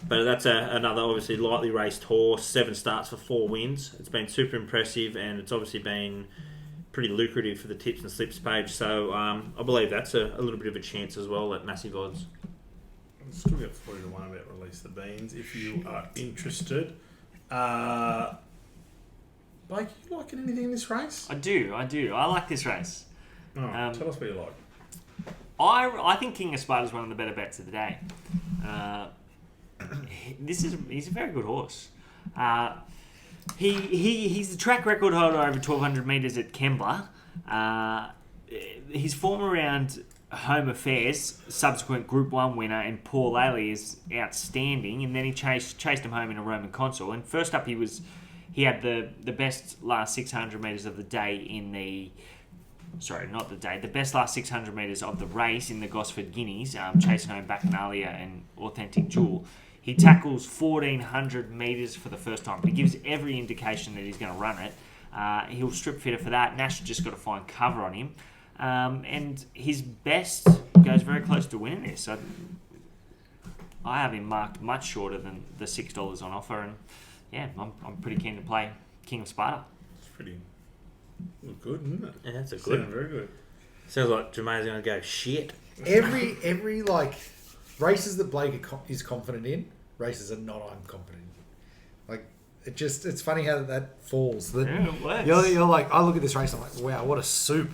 S4: But that's another obviously lightly raced horse, 7 starts for 4 wins. It's been super impressive, and it's obviously been pretty lucrative for the tips and slips page. So I believe that's a little bit of a chance as well at massive odds.
S1: I'll still get 40-1 about Release the Beans if you are interested. Blake, you liking anything in this race?
S3: I do. I like this race.
S1: All right, tell us what you like.
S3: I think King of Sparta is one of the better bets of the day. He's a very good horse. He's the track record holder over 1,200 metres at Kembla. His form around Home Affairs, subsequent Group 1 winner, and Paul Ailey is outstanding. And then he chased him home in a Roman Consul. And first up, he had the best last 600 metres of the day in the... Sorry, not the day. The best last 600 metres of the race in the Gosford Guineas, chasing home Bacchanalia and Authentic Jewel. He tackles 1,400 metres for the first time, but he gives every indication that he's going to run it. He'll strip fitter for that. Nash just got to find cover on him. And his best goes very close to winning this. So I have him marked much shorter than the $6 on offer. And yeah, I'm pretty keen to play King of Sparta.
S1: It's pretty good, isn't it?
S4: Yeah, that's a good.
S1: Sounds very good.
S4: Sounds like Jermaine's going to go shit.
S2: Every like races that Blake is confident in, races that not I'm confident in. Like it's funny how that falls.
S3: Yeah, it works.
S2: You're like, I look at this race, I'm like, wow, what a soup.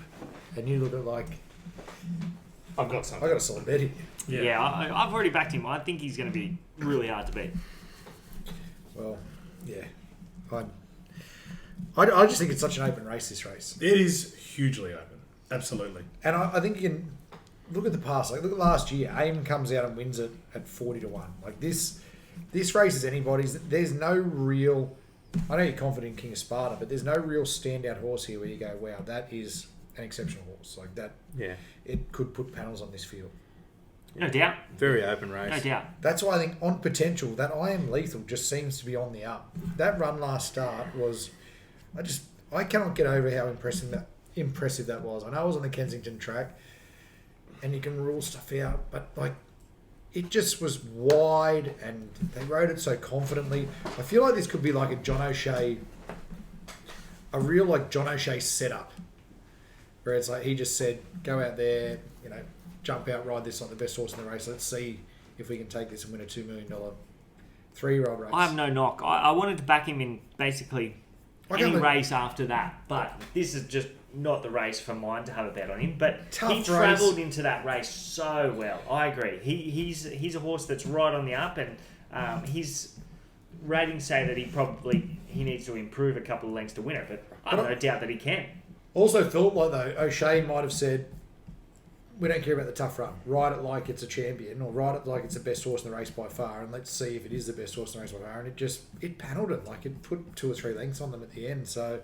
S2: And you look at like,
S1: I've got
S2: I
S1: something.
S2: got a solid bet here.
S3: Yeah, I've already backed him. I think he's going to be really hard to beat.
S2: Well, yeah. I just think it's such an open race, this race.
S1: It is hugely open. Absolutely.
S2: And I think you can look at the past. Like, look at last year. AIM comes out and wins it at 40-1. Like, this race is anybody's. There's no real... I know you're confident in King of Sparta, but there's no real standout horse here where you go, wow, that is an exceptional horse. Like, that...
S4: Yeah.
S2: It could put panels on this field.
S3: No doubt.
S4: Very open race.
S3: No doubt.
S2: That's why I think on potential, that I Am Lethal just seems to be on the up. That run last start was... I cannot get over how impressive that was. I know it was on the Kensington track, and you can rule stuff out, but like, it just was wide, and they rode it so confidently. I feel like this could be like a John O'Shea, a real like John O'Shea setup, where it's like he just said, go out there, jump out, ride this like the best horse in the race. Let's see if we can take this and win a $2 million 3-year-old race.
S3: I have no knock. I wanted to back him in basically any race after that, but this is just not the race for mine to have a bet on him. But
S2: Tough
S3: he
S2: race.
S3: travelled into that race so well. I agree. He's a horse that's right on the up, and his ratings say that he needs to improve a couple of lengths to win it. But I have no doubt that he can.
S2: Also felt like, though, O'Shea might have said, we don't care about the tough run. Ride it like it's a champion, or ride it like it's the best horse in the race by far, and let's see if it is the best horse in the race by far. And it panelled it. Like, it put 2 or 3 lengths on them at the end. So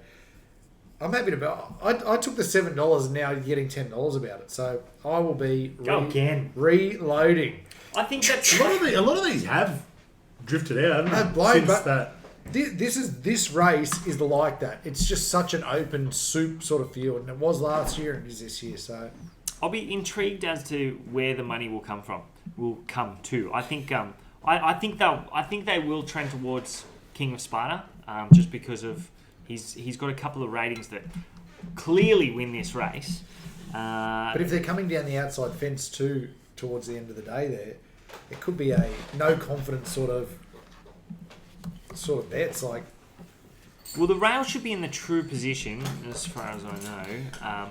S2: I'm happy to bet. I took the $7 and now you're getting $10 about it. So I will be reloading.
S3: I think that's
S1: A lot of these have drifted out, haven't they?
S2: Blame,
S1: Since
S2: but
S1: that.
S2: This race is like that. It's just such an open soup sort of field, and it was last year and it is this year. So
S3: I'll be intrigued as to where the money will come to. I think I think they will trend towards King of Sparta, just because of he's got a couple of ratings that clearly win this race.
S2: but if they're coming down the outside fence too towards the end of the day, there it could be a no confidence sort of bets. Like,
S3: well, the rail should be in the true position as far as I know.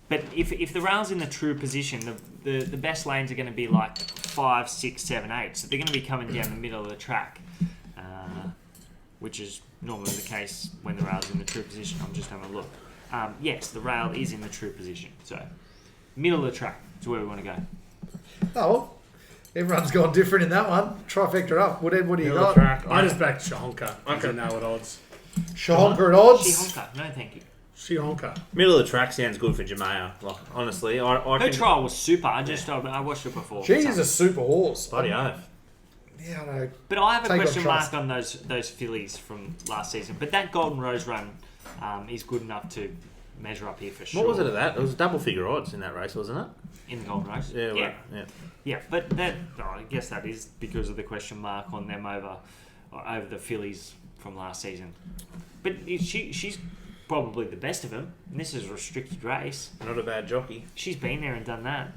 S3: But if the rail's in the true position, the best lanes are going to be like 5, 6, 7, 8. So they're going to be coming down the middle of the track, which is normally the case when the rail's in the true position. I'm just having a look. Yes, the rail is in the true position. So middle of the track is where we want to go.
S2: oh well, everyone's gone different in that one. Trifecta up. What do you got?
S1: Track. I just backed Shahonka. I don't know at odds.
S2: Shahonka at odds.
S3: Shihonka, no thank you.
S1: Shahonka.
S4: Middle of the track sounds good for Jamea. Like, honestly, I
S3: Her
S4: can...
S3: trial was super. I watched it before.
S2: She is a super horse.
S4: Bloody oath.
S2: Yeah, I know.
S3: But I have a
S2: Take on
S3: question
S2: trust.
S3: mark on those fillies from last season. But that Golden Rose run is good enough to measure up here for sure.
S4: What was it of that? It was double figure odds in that race, wasn't it?
S3: In the Golden Rose?
S4: Yeah,
S3: Yeah.
S4: right, yeah.
S3: Yeah, but I guess that is because of the question mark on them over the fillies from last season. But she's probably the best of them, and this is a restricted race.
S4: Not a bad jockey.
S3: She's been there and done that.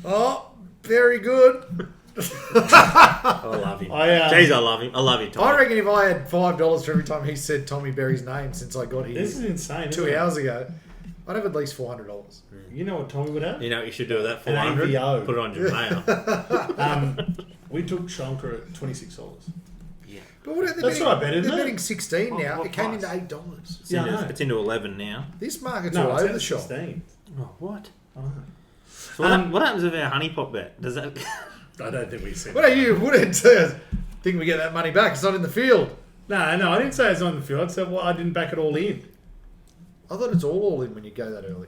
S2: Oh, very good.
S4: I love him. Jeez, I love him. I love you, Tom.
S2: I reckon if I had $5 for every time he said Tommy Berry's name since I got here
S1: This is insane.
S2: 2 hours ago, I'd have at least $400.
S1: You know what Tommy would have?
S4: You know what you should do with that?
S1: An
S4: 400.
S1: AVO.
S4: Put it on Jamea.
S1: We took Shahonka at $26.
S3: Yeah.
S2: But what are they
S1: That's
S2: betting?
S1: right, bet, isn't
S2: They're
S1: it?
S2: betting 16 now.
S3: What
S2: It came
S3: price?
S2: into $8.
S1: Yeah, I know.
S4: It's into 11 now.
S2: This market's
S1: No,
S2: all
S1: it's
S2: over
S1: at
S2: the shop.
S1: 16.
S4: Oh, what?
S1: I know.
S4: So what happens with our honey pot bet? Does that...
S1: I don't think we said
S2: What are you? Wouldn't think we get that money back? It's not in the field.
S1: No, I didn't say it's on the field. I said, well, I didn't back it all in.
S2: I thought it's all in when you go that early.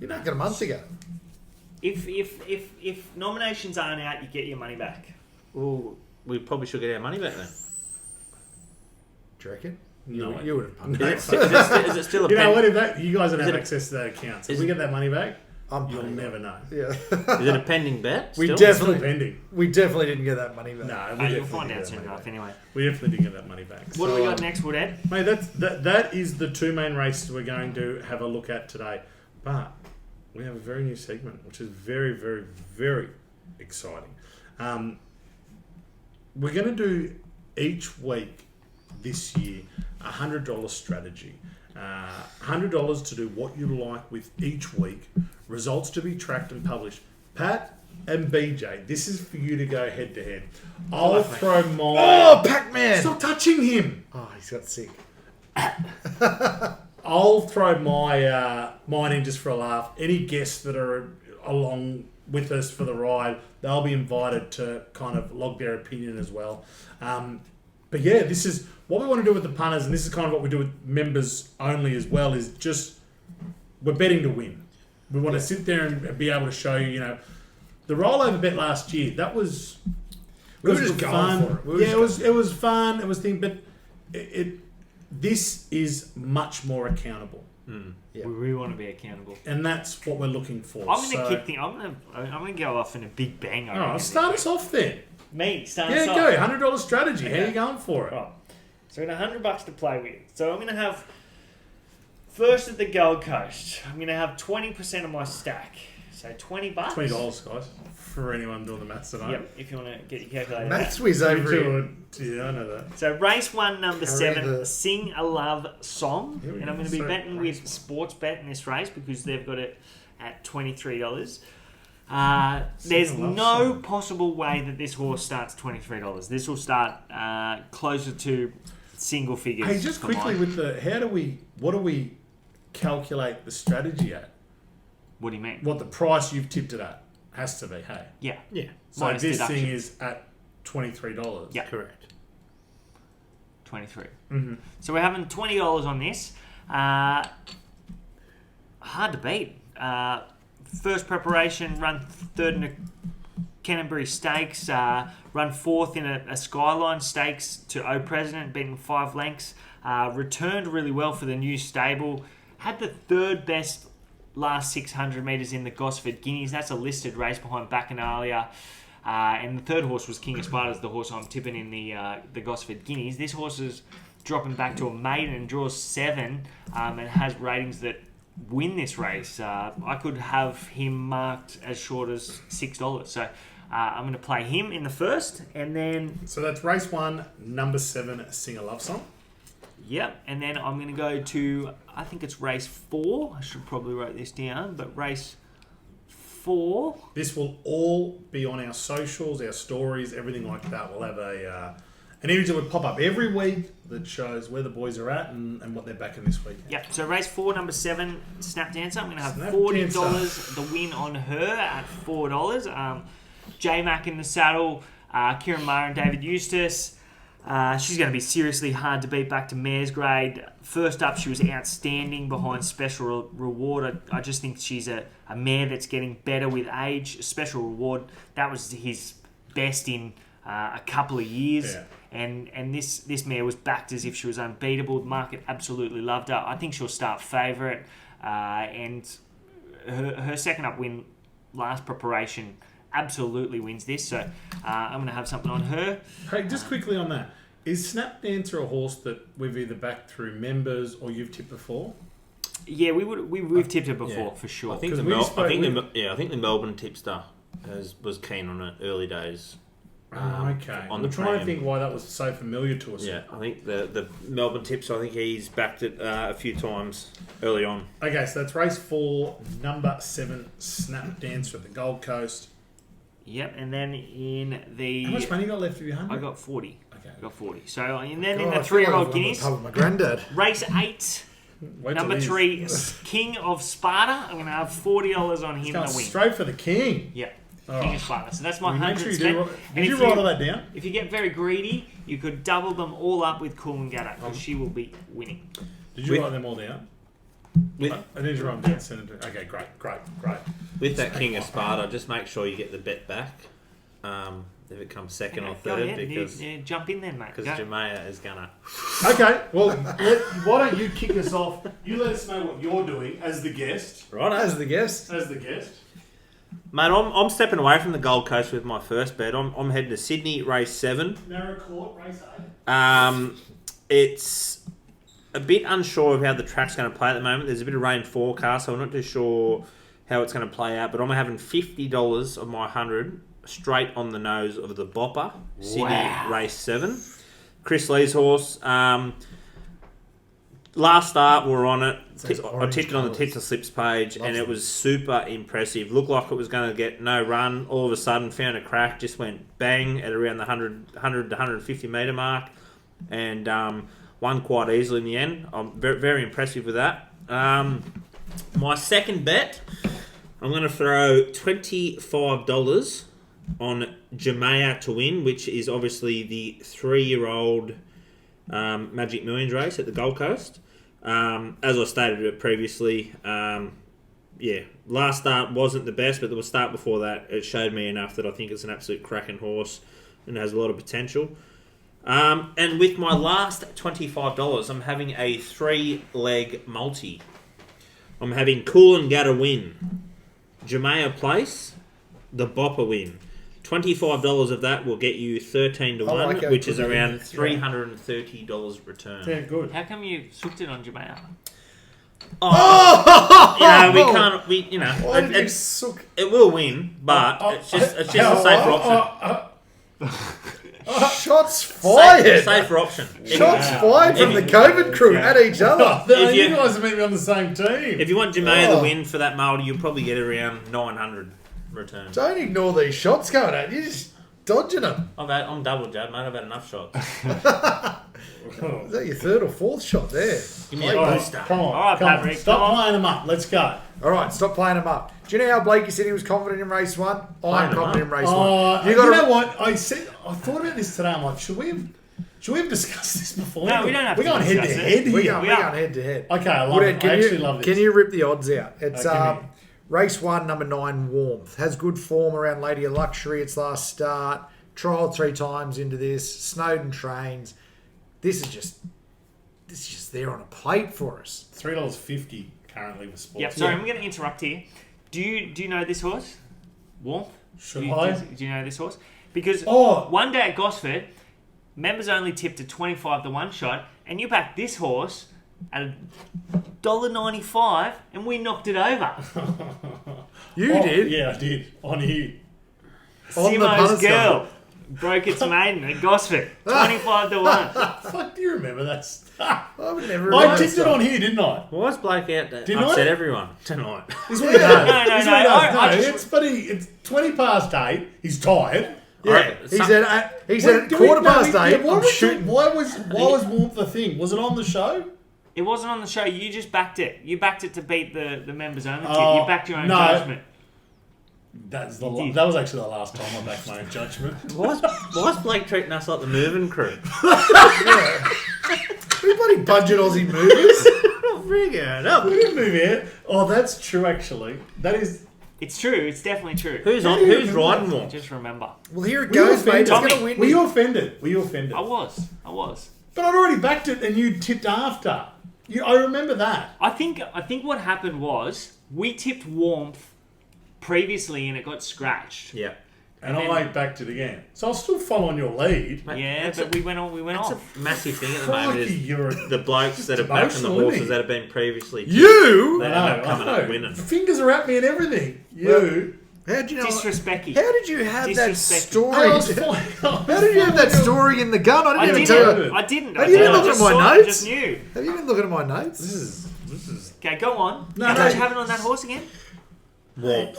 S2: You backed it a month ago.
S3: If nominations aren't out, you get your money back.
S4: Well, we probably should get our money back then.
S2: Do you reckon?
S1: No,
S2: you would have pumped
S4: Is
S2: it.
S4: it still a
S1: You know
S4: pen-
S1: what? If that, you guys don't
S4: Is
S1: have
S4: it a-
S1: access to that account. So if
S4: is
S1: we
S4: it-
S1: get that money back,
S2: I'm
S1: you'll
S2: paying
S1: never
S2: it.
S1: know.
S2: Yeah.
S4: Is it a pending bet?
S2: We
S4: still?
S1: It's
S2: definitely
S1: still pending.
S2: We definitely didn't get that money back.
S1: No, we
S3: You'll
S1: definitely
S3: find
S1: didn't
S3: out
S1: get
S3: soon
S1: that money
S3: enough
S1: back.
S3: anyway.
S1: We definitely didn't get that money back.
S3: What do we got
S1: So,
S3: next, Woodhead?
S1: Mate, that is the two main races we're going to have a look at today. But we have a very new segment, which is very, very, very exciting. We're going to do each week this year, $100 strategy. $100 to do what you like with each week. Results to be tracked and published. Pat and BJ, this is for you to go head to head. I'll throw my...
S2: Oh, Pac-Man!
S1: Stop touching him!
S2: Oh, he's got sick.
S1: I'll throw mine in just for a laugh. Any guests that are along with us for the ride, they'll be invited to kind of log their opinion as well. But yeah, this is what we want to do with the punters, and this is kind of what we do with members only as well, is just we're betting to win. We want to sit there and be able to show you, the rollover bet last year, that was...
S2: We were just going for it.
S1: It was fun. It was but this is much more accountable.
S2: Yeah.
S3: We really want to be accountable.
S1: And that's what we're looking for.
S3: I'm going to kick things. I'm going to go off in a big bang. I reckon,
S1: Start
S3: this
S1: us off then.
S3: Me, start
S1: Yeah,
S3: us off.
S1: go. $100 strategy.
S3: Okay.
S1: How are you going for it?
S3: Right. So we've got $100 to play with. So I'm going to have first at the Gold Coast. I'm going to have 20% of my stack. So $20.
S1: $20, guys, for anyone doing the maths tonight.
S3: Yep. If you want to get your calculator.
S2: Maths whiz over here.
S1: Yeah, I know that.
S3: So race 1, number
S2: Carry
S3: 7,
S2: the-
S3: Sing a Love Song.
S1: Here we
S3: And
S1: go.
S3: I'm going to be
S1: So,
S3: betting
S1: race
S3: with Sports Bet in this race because they've got it at $23. There's
S1: Sing a Love
S3: no
S1: Song.
S3: possible way that this horse starts $23. This will start closer to single figures.
S1: Hey, just
S3: for
S1: quickly
S3: mine.
S1: with what do we calculate the strategy at?
S3: What do you mean?
S1: What the price you've tipped it at has to be, hey?
S3: Yeah.
S4: Yeah,
S1: So
S3: Minus
S1: this
S3: deduction.
S1: thing is at $23.
S3: Yeah.
S4: correct.
S3: 23.
S1: Mm-hmm.
S3: So we're having $20 on this. Hard to beat. First preparation, run third in a Canterbury Stakes, run fourth in a Skyline Stakes to O President, beating 5 lengths. Returned really well for the new stable. Had the third best last 600 metres in the Gosford Guineas. That's a listed race behind Bacchanalia. And the third horse was King of Sparta, the horse I'm tipping in the Gosford Guineas. This horse is dropping back to a maiden and draws 7 and has ratings that win this race. I could have him marked as short as $6. So I'm going to play him in the first, and then
S1: So that's race 1, number 7, Sing a Love Song.
S3: yep, and then I'm going to go to, I think it's race 4. I should probably write this down, but race 4.
S1: This will all be on our socials, our stories, everything like that. We'll have an image that would pop up every week that shows where the boys are at and what they're backing this week.
S3: Yep, so race 4, number 7, Snap Dancer. I'm going to have
S1: Snap
S3: $40
S1: Dancer.
S3: the win on her at $4. J-Mac in the saddle, Kieran Maher and David Eustace. She's going to be seriously hard to beat back to mare's grade. First up, she was outstanding behind Special Reward. I just think she's a mare that's getting better with age. Special Reward, that was his best in a couple of years.
S1: Yeah.
S3: And this mare was backed as if she was unbeatable. The market absolutely loved her. I think she'll start favourite. And her second up win last preparation absolutely wins this. So I'm going to have something on her.
S1: Hey, just quickly on that. Is Snap Dancer a horse that we've either backed through members or you've tipped before?
S3: Yeah, we've tipped her before for sure.
S4: I think
S1: 'Cause
S4: the
S1: we spoke-
S4: I think the Melbourne tipster was keen on it early days.
S1: Okay.
S4: On
S1: We're
S4: the
S1: trying to
S4: pram.
S1: think why that was so familiar to us.
S4: Yeah, I think the Melbourne tips. I think he's backed it a few times early on.
S1: Okay, so that's race 4, number 7, Snap Dancer at the Gold Coast.
S3: Yep, and then in the...
S1: How much money you got left of your 100?
S3: I got 40.
S1: Okay.
S3: I got 40. So, and then
S2: God,
S3: in
S2: I
S3: the
S2: feel like
S3: 3-year-old
S2: I'm
S3: guineas,
S2: on the pub with my granddad.
S3: race 8,
S1: Wait till
S3: number
S1: these-
S3: 3, King of Sparta. I'm going to have $40 on him
S1: Going
S3: to win.
S1: straight for the king.
S3: Yep,
S1: All
S3: King
S1: right.
S3: of Sparta. So that's my
S1: Make
S3: 100
S1: sure you
S3: spent.
S1: do.
S3: And
S1: Did you
S3: if
S1: write all that down?
S3: If you get very greedy, you could double them all up with Coolangatta because she will be winning.
S1: Did you
S4: With-
S1: write them all down?
S4: With
S1: I need to write them down. Send it to. Okay, great.
S4: with that King of Sparta, just make sure you get the bet back. If it comes second or
S3: Go
S4: third,
S3: ahead,
S4: because
S3: jump in then, mate.
S4: because
S3: Go.
S4: Jemaya is gonna.
S1: Okay, well, why don't you kick us off? You let us know what you're doing as the guest.
S4: Right,
S2: As the guest.
S1: As the guest.
S4: mate. I'm stepping away from the Gold Coast with my first bet. I'm heading to Sydney, race 7.
S1: Narrow Court, race 8.
S4: It's a bit unsure of how the track's going to play at the moment. There's a bit of rain forecast, so I'm not too sure how it's going to play out. But I'm having $50 of my 100 straight on the nose of the Bopper, Sydney
S3: Wow.
S4: race 7. Chris Lee's horse. Last start, we're on it.
S2: Those
S4: I
S2: orange
S4: tipped it on the
S2: colours.
S4: tips and slips page,
S2: Loves
S4: and it
S2: them.
S4: was super impressive. Looked like it was going to get no run. All of a sudden, found a crack, just went bang at around the 100 to 150 metre mark, and won quite easily in the end. I'm very, very impressive with that. My second bet, I'm going to throw $25 on Jamea to win, which is obviously the 3-year-old Magic Millions race at the Gold Coast. As I stated it previously, last start wasn't the best, but the start before that, it showed me enough that I think it's an absolute cracking horse and has a lot of potential. And with my last $25, I'm having a 3-leg multi. I'm having Coolangatta win, Jamea place, the Bopper win. $25 of that will get you 13 to 1,
S2: like how
S4: which
S2: you
S4: is
S2: put it in.
S4: around $330 return.
S1: Yeah, good.
S3: How come you sucked it on Jamea?
S4: We can't.
S2: Why did you
S4: it,
S2: suck?
S4: it will win, but it's just a safer option.
S2: Shots fired.
S4: Safer option.
S2: Shots
S1: Wow.
S2: fired from the COVID crew at each other.
S4: If
S1: you
S4: you-
S1: guys are maybe on the same team.
S4: If you want Jamea
S2: Oh.
S4: to win for that multi, you'll probably get around 900 return.
S2: Don't ignore these shots going at you. You're just dodging them.
S4: I'm double, Jad, mate. I've had enough shots.
S2: Is that your third or fourth shot there?
S4: Give me
S1: All
S4: a
S1: right,
S4: booster.
S1: come on,
S3: All right,
S1: come on.
S3: Patrick,
S1: Stop
S3: come on.
S1: playing them up. Let's go.
S2: All right, stop playing them up. Do you know how Blakey said he was confident in race 1? I'm
S4: Playing them
S2: confident in
S4: up.
S2: race
S1: Oh,
S2: 1.
S1: you
S2: gotta-
S1: know what? I thought about this today. I'm like, should we have discussed this before?
S3: No, we don't have
S1: We're
S3: to
S1: going head to
S3: discuss it.
S1: head
S2: We're
S1: here.
S2: going,
S3: We
S2: we're
S3: are.
S2: going head to head.
S1: Okay, I love
S2: Woodhead,
S1: it. I actually love this.
S2: Can you rip the odds out? It's
S1: give me.
S2: race 1, number 9, Warmth. Has good form around Lady of Luxury. Its last start. Trialled 3 times into this. Snowden trains. This is just there on a plate for us.
S1: $3.50 currently for sports.
S3: Yep. Sorry, I'm going to interrupt here. Do you know this horse? Warmth?
S1: Should
S3: do you,
S1: I?
S3: Do you know this horse? Because
S1: Oh.
S3: one day at Gosford, members only tipped a 25 to 1 shot, and you backed this horse at $1.95, and we knocked it over.
S2: You
S1: Oh,
S2: did.
S1: Yeah, I did. On here.
S2: On the
S3: Simo's
S2: punter.
S3: girl broke its maiden at Gosford, 25 to 1.
S1: Fuck, do you remember that stuff?
S2: I would never
S1: I
S2: remember
S1: tipped it
S2: that.
S1: on here, didn't I?
S4: Why is Blake out to
S1: Didn't
S4: upset
S1: I?
S4: everyone tonight?
S1: This is what he does.
S3: No,
S1: This is
S3: no,
S1: what he does.
S3: I just-
S1: It's 20 past 8. He's tired.
S2: Yeah,
S4: Alright,
S2: he
S4: some-
S2: said at
S1: Wait, do we-
S2: quarter
S1: no,
S2: past
S1: we-
S2: 8.
S1: yeah,
S2: I'm shooting.
S1: why was Warmth the thing? Was it on the show?
S3: It wasn't on the show. You just backed it. You backed it to beat the members only tip.
S1: Oh,
S3: You backed your own
S1: no.
S3: judgment.
S1: That
S3: did.
S1: was actually the last time I backed my own judgment.
S4: Why is Blake treating us like the moving crew?
S2: Everybody budget Aussie movers.
S4: Bring it up.
S1: We didn't move here. Oh, that's true. Actually, that is.
S3: It's true. It's definitely true.
S4: Who's
S1: How do you
S4: riding
S1: remember
S4: more?
S3: Just remember.
S2: Well, here it
S1: Were you
S2: goes, mate. It's
S1: offended?
S2: going to win.
S1: Were you offended? Were you offended?
S3: I was.
S1: But I'd already backed it, and you tipped after. I remember that.
S3: I think what happened was we tipped Warmth previously and it got scratched.
S4: Yeah.
S1: And
S3: And
S1: I
S3: then-
S1: backed it again. So I'll still follow on your lead.
S4: Mate,
S3: Yeah,
S4: that's
S3: but
S4: a-
S3: we went on. We went
S4: That's
S3: off.
S4: a massive thing at the moment.
S1: Crikey,
S4: Is
S1: you're
S4: the blokes that are backing the
S1: emotional, isn't
S4: horses
S1: he?
S4: that have been previously.
S2: You?
S4: They
S1: I
S4: end
S1: know,
S4: up coming
S1: I
S4: up
S1: know.
S4: winning.
S1: Fingers are at me and everything. You.
S2: How'd you know?
S3: Disrespecty.
S2: How did you have that
S3: Disrespecting.
S2: story?
S1: I was
S2: How
S1: fine.
S2: did you have that story in the gun? I
S3: I
S2: didn't even
S3: didn't.
S2: tell you.
S3: I didn't.
S2: Have you been
S3: I
S2: looking
S3: just
S2: at my
S3: saw it, I
S2: notes?
S3: just knew.
S2: Have you been looking at my notes?
S1: This is.
S3: Okay, go on.
S1: No,
S3: How
S1: no.
S3: much you having on that horse again?
S4: Warmth.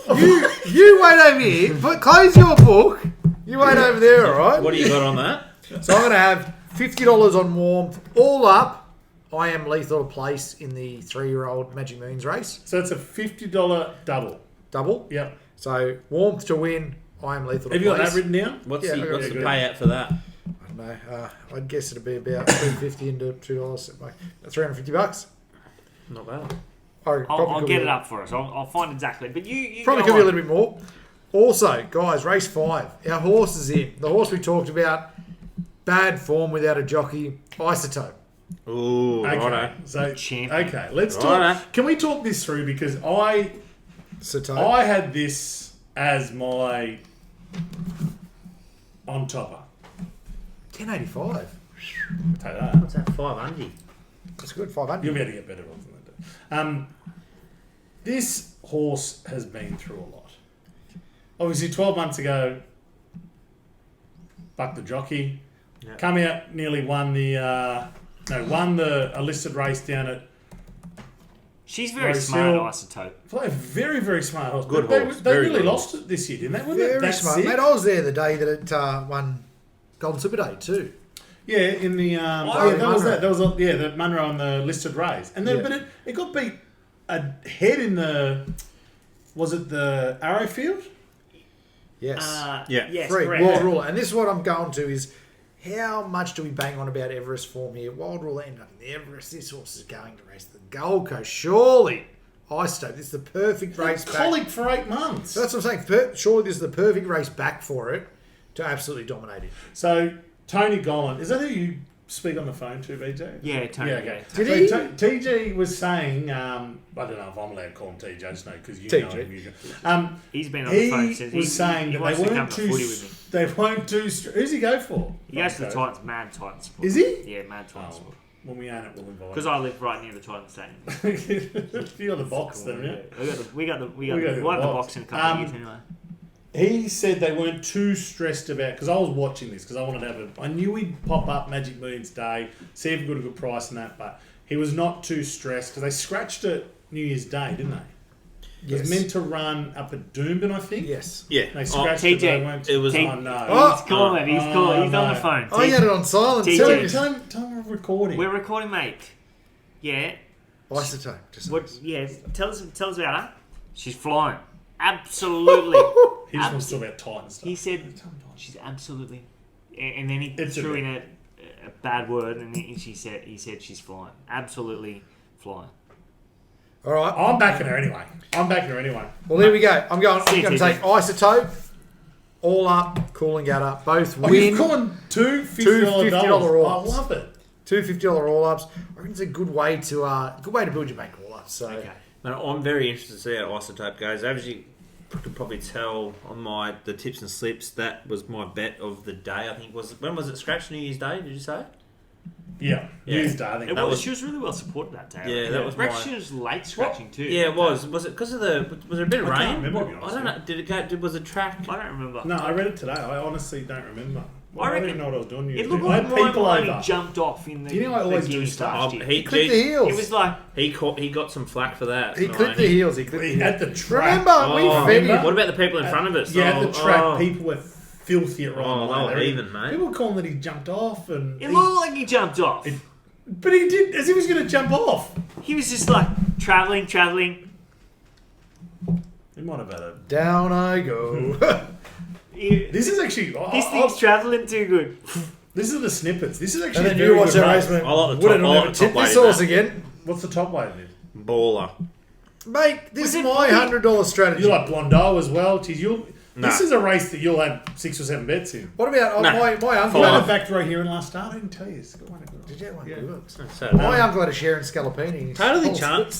S2: You wait over here. Close your book. You wait over there, all right?
S4: What do you got on that?
S2: So I'm going to have $50 on Warmth. All up, I am lethal to place in the 3-year-old Magic Millions race.
S1: So it's a $50 double.
S2: Double.
S1: Yep.
S2: So Warmth to win, I am lethal to
S1: Have you got
S2: place.
S1: that written down?
S4: What's
S2: Yeah,
S4: the,
S2: I
S4: what's
S2: got
S4: the
S1: it.
S4: payout for that?
S2: I don't know. I'd guess it'd be about $350 into $2. Like $350.
S4: Not bad.
S3: I'll get it up for us. I'll find exactly. But you
S2: Probably
S3: go
S2: could be a
S3: on.
S2: little bit more. Also, guys, race 5. Our horse is in. The horse we talked about, bad form without a jockey, Isotope.
S4: Ooh,
S1: Okay.
S4: righto.
S1: So
S3: Champion.
S1: okay, let's
S4: Righto.
S1: talk. Can we talk this through because I had this as my on topper.
S2: 1085.
S1: Take that.
S4: What's that? 500.
S2: That's good. 500.
S1: You'll be able to get better odds than that. This horse has been through a lot. Obviously, 12 months ago, bucked the jockey.
S4: Yeah.
S1: Come out, nearly won a listed race down at.
S3: She's very
S1: Rose
S3: smart,
S1: Hill.
S3: Isotope.
S1: Play a very, very smart horse.
S4: Good
S1: But
S4: horse,
S1: They
S4: very
S1: really
S4: good
S1: lost
S4: horse.
S1: it this year, didn't they? Wasn't
S2: Very
S1: that
S2: smart.
S1: sick?
S2: Mate, I was there the day that it won Golden Super Day too.
S1: Yeah, in the that was
S2: Munro.
S1: that. That was the Munro on the listed race, and then but it got beat ahead in the. Was it the Arrowfield?
S2: Yes.
S4: Yeah.
S3: Yes,
S2: Free,
S3: correct.
S2: Wild Ruler. And this is what I'm going to is how much do we bang on about Everest form here? Wild Ruler ended up in the Everest. This horse is going to race the Gold Coast. Surely. Isotope. This is the perfect race back.
S1: Colic for 8 months.
S2: That's what I'm saying. Surely this is the perfect race back for it to absolutely dominate it.
S1: So Tony Gollan, is that who you speak on the phone to, BJ?
S3: Yeah, Tony.
S1: Yeah, okay.
S2: Did
S1: So
S2: he?
S1: TG was saying, I don't know if I'm allowed to call him TJ, I just know because you
S2: TG.
S1: know him.
S3: He's been on the phone
S1: He
S3: since.
S1: was saying
S3: he
S1: that
S3: wants
S1: they
S3: to come
S1: weren't
S3: to
S1: too.
S3: footy with me.
S1: They weren't too. Who's he go for?
S3: He goes to the
S1: Okay.
S3: Titans, mad Titans. support.
S1: Is he?
S3: Yeah, mad Titans.
S1: Oh, when we own it, we'll invite.
S3: Because I live right near the Titans stadium.
S1: you got the box then, yeah.
S3: We got the
S1: got the
S3: we'll have the
S1: box.
S3: box in a couple of years anyway.
S1: He said they weren't too stressed about because I was watching this because I wanted to have a. I knew he'd pop up Magic Millions Day, see if he got a good price and that, but he was not too stressed because they scratched it New Year's Day, didn't they? It was meant to run up at Doomben, I think.
S2: Yes.
S4: Yeah.
S1: They scratched
S3: TJ,
S1: it. They weren't.
S4: it was-
S1: Oh no.
S2: Oh,
S3: He's calling. He's calling. He's on
S1: no.
S3: the phone.
S2: I had it on silent.
S3: TJ.
S1: Tell him we're recording.
S3: We're recording, mate. Yeah.
S2: Isotope. Just
S3: What? Yeah. Tell us about her. She's flying. Absolutely.
S1: He just wants to talk about Titans stuff.
S3: He said she's absolutely, and then he
S1: It's
S3: threw
S1: a
S3: in a bad word, and he said she's flying, absolutely flying.
S2: All right.
S1: I'm backing her anyway.
S2: Well, there we go. I'm going
S3: See
S2: to
S3: you,
S2: take Isotope, All Up, Cooling Gutter, both
S1: Oh, you're
S2: win.
S1: calling two
S2: $50
S1: $50
S2: all
S1: I
S2: ups.
S1: love it.
S2: Two $50 All Ups. I think it's a good way to build your bank All Ups. So
S3: Okay.
S4: Man, I'm very interested to see how Isotope goes. As you could probably tell on the tips and slips, that was my bet of the day. I think when was it? Scratch New Year's Day? Did you say?
S1: Yeah.
S4: Yeah.
S1: Used I think.
S3: It was,
S4: was-
S3: she was really well supported that day.
S4: Yeah, that was
S3: Reckon
S4: my-
S3: she was late scratching too.
S4: Yeah, it was. Was it because of was there a bit of
S1: I
S4: rain?
S1: can't remember, to be
S4: I
S1: honest
S4: don't know. Did it go? Was the track?
S3: I don't remember.
S1: No, I read it today. I honestly don't remember.
S3: I
S1: I don't
S3: reckon
S1: even know what I was doing.
S3: It looked
S1: I
S3: like
S1: had
S3: Ryan
S1: people
S3: Maloney
S1: over.
S3: jumped off in the.
S1: You know I always
S3: the
S1: do
S3: Guineas
S1: stuff.
S3: last year.
S4: He
S2: clipped the heels.
S3: It was like
S4: he got some flack for that.
S2: he
S4: No,
S2: clipped the heels. He clipped the
S1: At
S2: heels.
S1: the track.
S2: Remember, we
S4: Oh,
S2: fed
S1: remember?
S2: him.
S4: What about the people in front of us?
S1: Yeah, at the track,
S4: Oh.
S1: people were filthy at Ryan
S4: Oh,
S1: Malone.
S4: they were heathen, mate.
S1: People were calling that he jumped off, and
S3: it looked like he jumped off.
S1: but he did as if he was going to jump off.
S3: He was just like traveling.
S1: He might have had a.
S2: Down I go.
S1: This is actually.
S3: This thing's traveling too good.
S1: This is the snippets. This is
S2: and
S1: actually.
S2: then
S1: a
S2: you
S1: very
S2: watch
S1: good
S2: that
S1: race.
S2: race, man.
S4: I like the
S2: Wouldn't
S4: top- I like
S2: never
S4: the
S2: tip
S4: top weight
S2: this
S4: in
S2: horse
S4: that.
S2: again.
S1: What's the top weight of this?
S4: Baller.
S2: Mate, this
S3: Was
S2: is
S3: it
S2: my
S3: really-
S2: $100 strategy.
S1: You like Blondeau as well? Geez,
S4: Nah.
S1: This is a race that you'll have 6 or 7 bets in.
S2: What about
S4: Nah.
S2: my
S1: You
S2: uncle?
S1: had a back row here in last start. I didn't tell you. It's got one good.
S2: Did you have one?
S1: Yeah.
S2: Good.
S4: So,
S2: My uncle had a share in Scalapini.
S4: totally charmed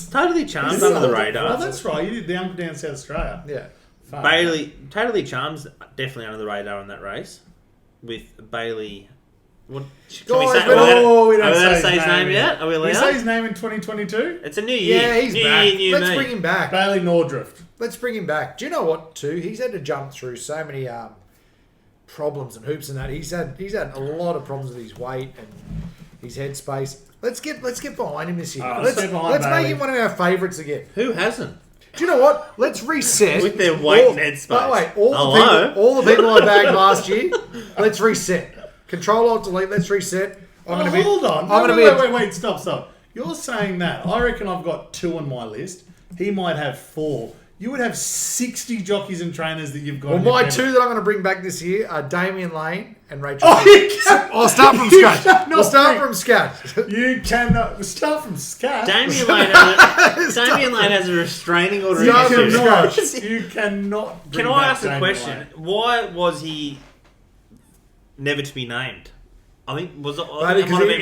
S4: under the radar.
S1: Oh, that's right. You did the uncle down South Australia.
S2: Yeah.
S1: Fuck.
S4: Bailey, totally charms, definitely under the radar in that race. With Bailey, what? Can we
S2: Guys,
S4: say?
S2: but-
S1: Oh, we
S4: Are
S1: don't
S4: we allowed to
S1: say
S4: say his name
S1: yet.
S4: yet? Are we
S1: We say
S4: allowed?
S1: his name in 2022.
S4: It's a new year.
S2: Yeah, he's
S4: new
S2: back.
S4: Year, new
S2: Let's
S4: me.
S2: bring him back.
S1: Bailey Nordrift.
S2: Let's bring him back. Do you know what, too? He's had to jump through so many problems and hoops and that. He's had a lot of problems with his weight and his headspace. Let's get behind him this year.
S1: Let's get behind
S2: let's make
S1: Bailey.
S2: him one of our favourites again.
S4: Who hasn't?
S2: Do you know what? Let's reset.
S4: With their weight and headspace.
S2: By the way,
S4: Hello?
S2: all the people I bagged last year, let's reset. Control Alt Delete, let's reset.
S1: Hold on.
S2: I'm going to be.
S1: Wait. Stop. You're saying that. I reckon I've got 2 on my list. He might have 4. You would have 60 jockeys and trainers that you've got.
S2: Well,
S1: in your
S2: my
S1: family.
S2: 2 that I'm going to bring back this year are Damien Lane and Rachel.
S1: Oh, you can't-
S2: I'll start from
S1: you
S2: scratch.
S1: cannot
S2: I'll start
S1: bring-
S2: from scratch.
S1: You cannot start from scratch.
S4: Damien Lane has a restraining order.
S1: You
S2: Start from
S4: against him.
S2: scratch.
S1: You cannot.
S4: Can
S1: bring
S4: I
S1: back
S4: ask a
S1: Damien
S4: question?
S1: Lane.
S4: Why was he never to be named? I think was it.
S2: Maybe
S4: it might have
S2: because
S4: been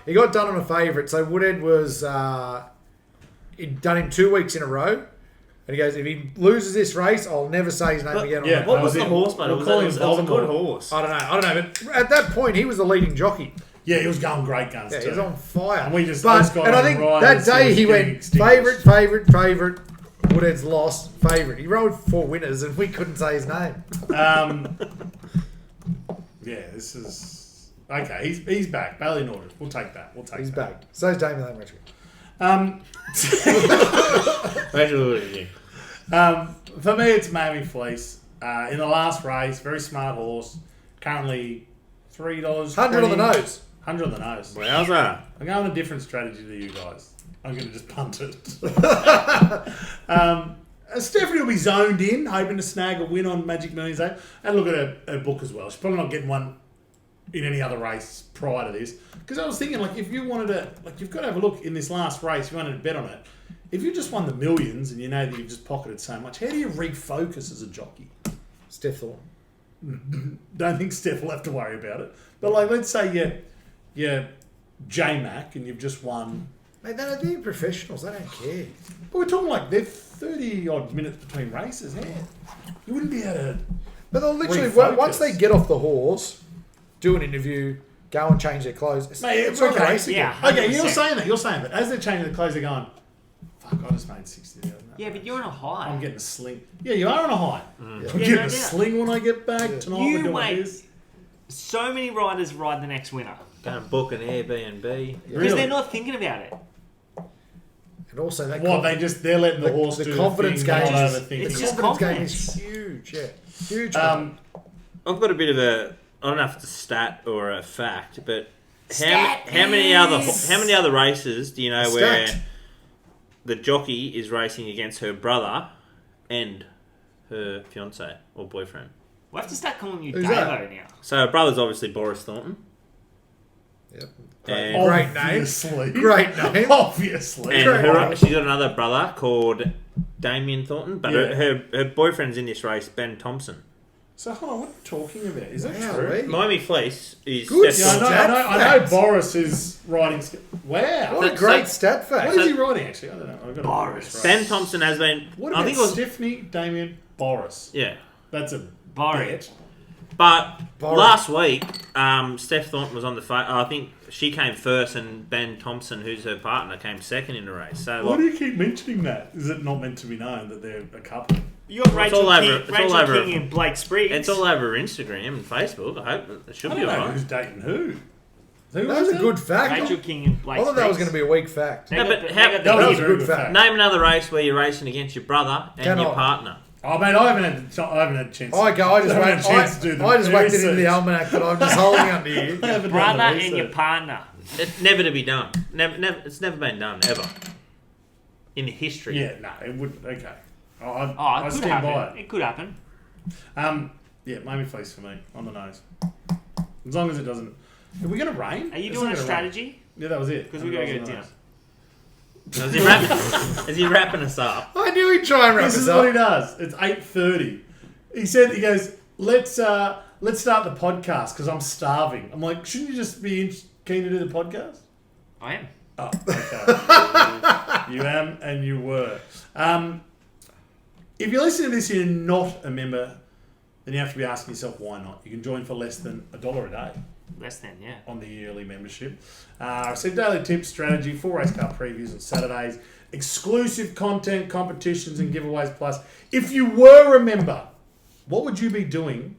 S2: he got done on a favourite. So Woodhead was he'd done him 2 weeks in a row, and he goes, if he loses this race, I'll never say his name
S4: But-
S2: again.
S1: yeah,
S2: on
S4: What
S1: that
S4: was
S1: was
S4: the
S1: it.
S4: horse, mate?
S1: We'll
S4: It was,
S1: call
S4: it
S1: him
S4: was a good
S1: Voldemort.
S4: horse.
S2: I don't know, but at that point he was the leading jockey.
S1: Yeah, he was going great guns
S2: Yeah,
S1: too.
S2: he was on fire.
S1: And we just-
S2: but,
S1: those guys
S2: and I
S1: on
S2: think
S1: riders
S2: that day
S1: was
S2: he
S1: getting
S2: went
S1: extinguished.
S2: favourite. Woodhead's lost, favourite. He rode 4 winners, and we couldn't say his name.
S1: Yeah, this is. Okay, he's back. Bailey Norton. We'll take that.
S2: He's
S1: that.
S2: back. So's Damien Lamrick.
S1: For me, it's Miami Fleece. In the last race, very smart horse. Currently $3.
S2: 100 on the nose.
S1: 100 on the nose.
S4: Wowza.
S1: I'm going on a different strategy to you guys. I'm going to just punt it. Stephanie will be zoned in, hoping to snag a win on Magic Millions Day. And look at her book as well. She's probably not getting one in any other race prior to this. Because I was thinking, like, if you wanted to, like, you've got to have a look in this last race, if you wanted to bet on it. If you just won the millions and you know that you've just pocketed so much, how do you refocus as a jockey?
S2: Steph Thorne.
S1: Don't think Steph will have to worry about it. But, like, let's say you're J-Mac and you've just won.
S2: Mate, they're professionals. They don't care.
S1: But we're talking like they're 30-odd minutes between races. Yeah. You wouldn't be able to.
S2: But they'll literally,
S1: refocus.
S2: once they get off the horse, do an interview, go and change their clothes.
S1: Mate, it's
S2: like a
S1: okay.
S2: race again.
S3: Yeah.
S1: Okay,
S3: 100%.
S1: you're saying that. As they're changing the clothes, they're going, fuck, I just made 60 there.
S3: Yeah, but you're on a high.
S1: I'm getting a sling. Yeah, you are on a high. I'm
S3: Yeah,
S1: getting
S3: no
S1: a
S3: doubt.
S1: sling when I get back tonight. We're
S3: You
S1: doing
S3: wait.
S1: this.
S3: So many riders ride the next winner
S4: Go and book an Airbnb.
S3: because
S1: Really?
S3: they're not thinking about it.
S2: And also, that
S1: What, they're letting the horse
S2: the
S1: do
S2: confidence
S1: the thing,
S2: game
S1: not
S2: is-
S1: overthinking
S3: It's
S1: it.
S3: just
S2: confidence game
S3: confidence.
S2: is huge. Yeah, huge.
S4: I've got a bit of a. I don't know if it's a stat or a fact, but
S3: Stat
S4: how many other races do you know where
S2: Stat.
S4: the jockey is racing against her brother and her fiance or boyfriend?
S3: We'll have to start calling you
S2: Who's
S3: Davo
S2: that?
S3: now.
S4: So her brother's obviously Boris Thornton.
S2: Yep.
S4: And,
S2: Great name.
S1: Obviously.
S2: Great name.
S1: Obviously.
S4: and
S2: Great name.
S4: she's got another brother called Damien Thornton, but
S1: Yeah.
S4: her boyfriend's in this race, Ben Thompson.
S1: So hold on, what are you talking about? Is that
S2: Wow,
S1: true?
S2: mate.
S4: Miami Fleece is
S2: Good
S4: Steph
S1: Yeah,
S4: Thornton.
S1: I know Boris is riding. Wow.
S2: What a great stat fact.
S1: What is he riding, actually? I don't know. I've got
S3: Boris.
S4: Ben Thompson has been.
S1: What
S4: I
S1: about
S4: think it was.
S1: Stephanie, Damien, Boris?
S4: Yeah.
S1: That's a
S3: Boris.
S1: bet.
S4: But
S2: Boring.
S4: last week, Steph Thornton was on the phone. I think she came first, and Ben Thompson, who's her partner, came second in the race. So
S1: Why do you keep mentioning that? Is it not meant to be known that they're a couple?
S3: You got
S4: Well, it's
S3: Rachel,
S4: all
S3: King,
S4: over- it's
S3: Rachel
S4: all over-
S3: King and Blake Spriggs.
S4: it's all over Instagram and Facebook. I hope it should
S1: I
S4: be
S1: don't know
S4: alright.
S1: who's dating who.
S2: That was a good fact.
S3: Rachel King and Blake
S2: I thought that was going
S3: Spriggs.
S2: to be a weak fact.
S3: They
S4: No,
S3: got
S4: but
S3: the-
S4: how-
S3: they got
S1: That
S3: the
S1: was
S2: a
S1: a
S2: good
S1: good
S2: fact.
S1: fact.
S4: Name another race where you're racing against your brother and
S2: Cannot.
S4: your partner.
S1: Oh, man, I haven't had a chance.
S2: I just
S1: haven't had a chance to do the
S2: whacked it into the
S1: research.
S2: almanac that I'm just holding under you.
S1: I haven't done the
S3: brother and your
S1: research.
S3: partner.
S4: It's never to be done. It's never been done ever in history.
S1: Yeah, no, it wouldn't. Okay.
S3: Oh,
S1: I
S3: it could
S1: stand by
S3: happen.
S1: it.
S3: It could happen.
S1: Yeah, Miami Fleece for me, on the nose. As long as it doesn't. Are we going to rain?
S3: Are you
S1: It's
S3: doing
S1: not
S3: a
S1: gonna
S3: strategy?
S1: rain. Yeah, that was it.
S3: 'Cause we gotta go
S1: That was
S3: to
S1: on the
S3: dinner.
S1: nose.
S4: Is he wrapping us up?
S2: I knew he'd try and wrap
S1: This
S2: us
S1: is
S2: up.
S1: what he does. It's 8:30. He goes, let's start the podcast because I'm starving. I'm like, shouldn't you just be keen to do the podcast?
S3: I am.
S1: Oh, okay. You am and you were. If you're listening to this and you're not a member, then you have to be asking yourself why not. You can join for less than $1 a day
S3: Less than, yeah.
S1: on the yearly membership. Receive daily tips, strategy, 4 race car previews on Saturdays, exclusive content, competitions and giveaways. Plus, if you were a member, what would you be doing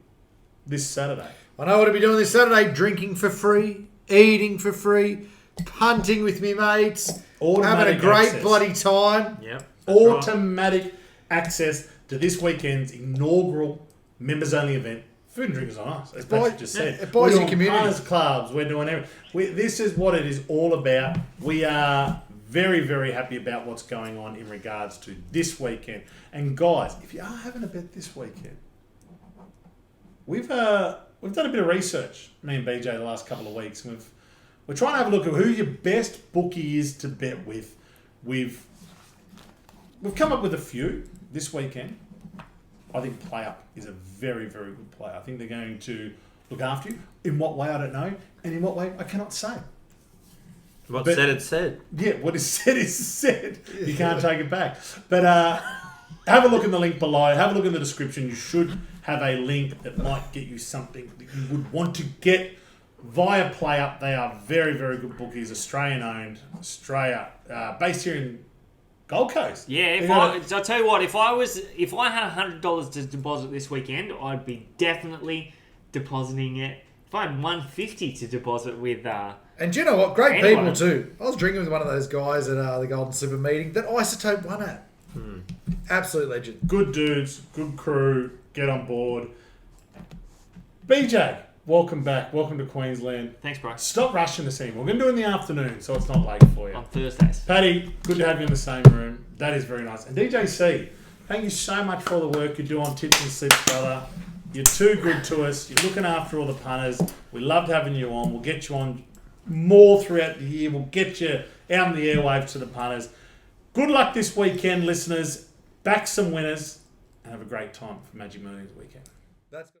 S1: this Saturday?
S2: I know what I'll be doing this Saturday. Drinking for free, eating for free, punting with me mates, having a
S1: Automatic
S2: great
S1: access.
S2: bloody time.
S4: Yep.
S1: Automatic access to this weekend's inaugural members-only event. Food and drink is on us, as Patrick just said.
S2: it buys
S1: We're
S2: your
S1: doing
S2: community.
S1: partners clubs. We're doing everything. This is what it is all about. We are very, very happy about what's going on in regards to this weekend. And guys, if you are having a bet this weekend, we've done a bit of research, me and BJ, the last couple of weeks. And we're trying to have a look at who your best bookie is to bet with. We've come up with a few this weekend. I think PlayUp is a very, very good player. I think they're going to look after you. In what way, I don't know. And in what way, I cannot say.
S4: What
S1: But-
S4: said it said.
S1: Yeah, what is said is said. You can't take it back. But have a look in the link below. Have a look in the description. You should have a link that might get you something that you would want to get via PlayUp. They are very, very good bookies. Australian-owned. Australia. Based here in Gold Coast.
S3: Yeah,
S1: They got
S3: I'll tell you what, if I had $100 to deposit this weekend, I'd be definitely depositing it Find 150 to deposit with.
S2: And do you know what? Great
S3: Anyone.
S2: people too. I was drinking with one of those guys at the Golden Slipper meeting that Isotope won at. Absolute legend.
S1: Good dudes, good crew. Get on board. BJ, welcome back. Welcome to Queensland.
S3: Thanks, bro.
S1: Stop rushing this evening. We're going to do it in the afternoon, so it's not late for you.
S3: On Thursdays.
S1: Paddy, good to have you in the same room. That is very nice. And DJC, thank you so much for all the work you do on Tips and Slips, brother. You're too good to us. You're looking after all the punters. We loved having you on. We'll get you on more throughout the year. We'll get you out on the airwaves to the punters. Good luck this weekend, listeners. Back some winners. And have a great time for Magic Millions weekend.
S2: That's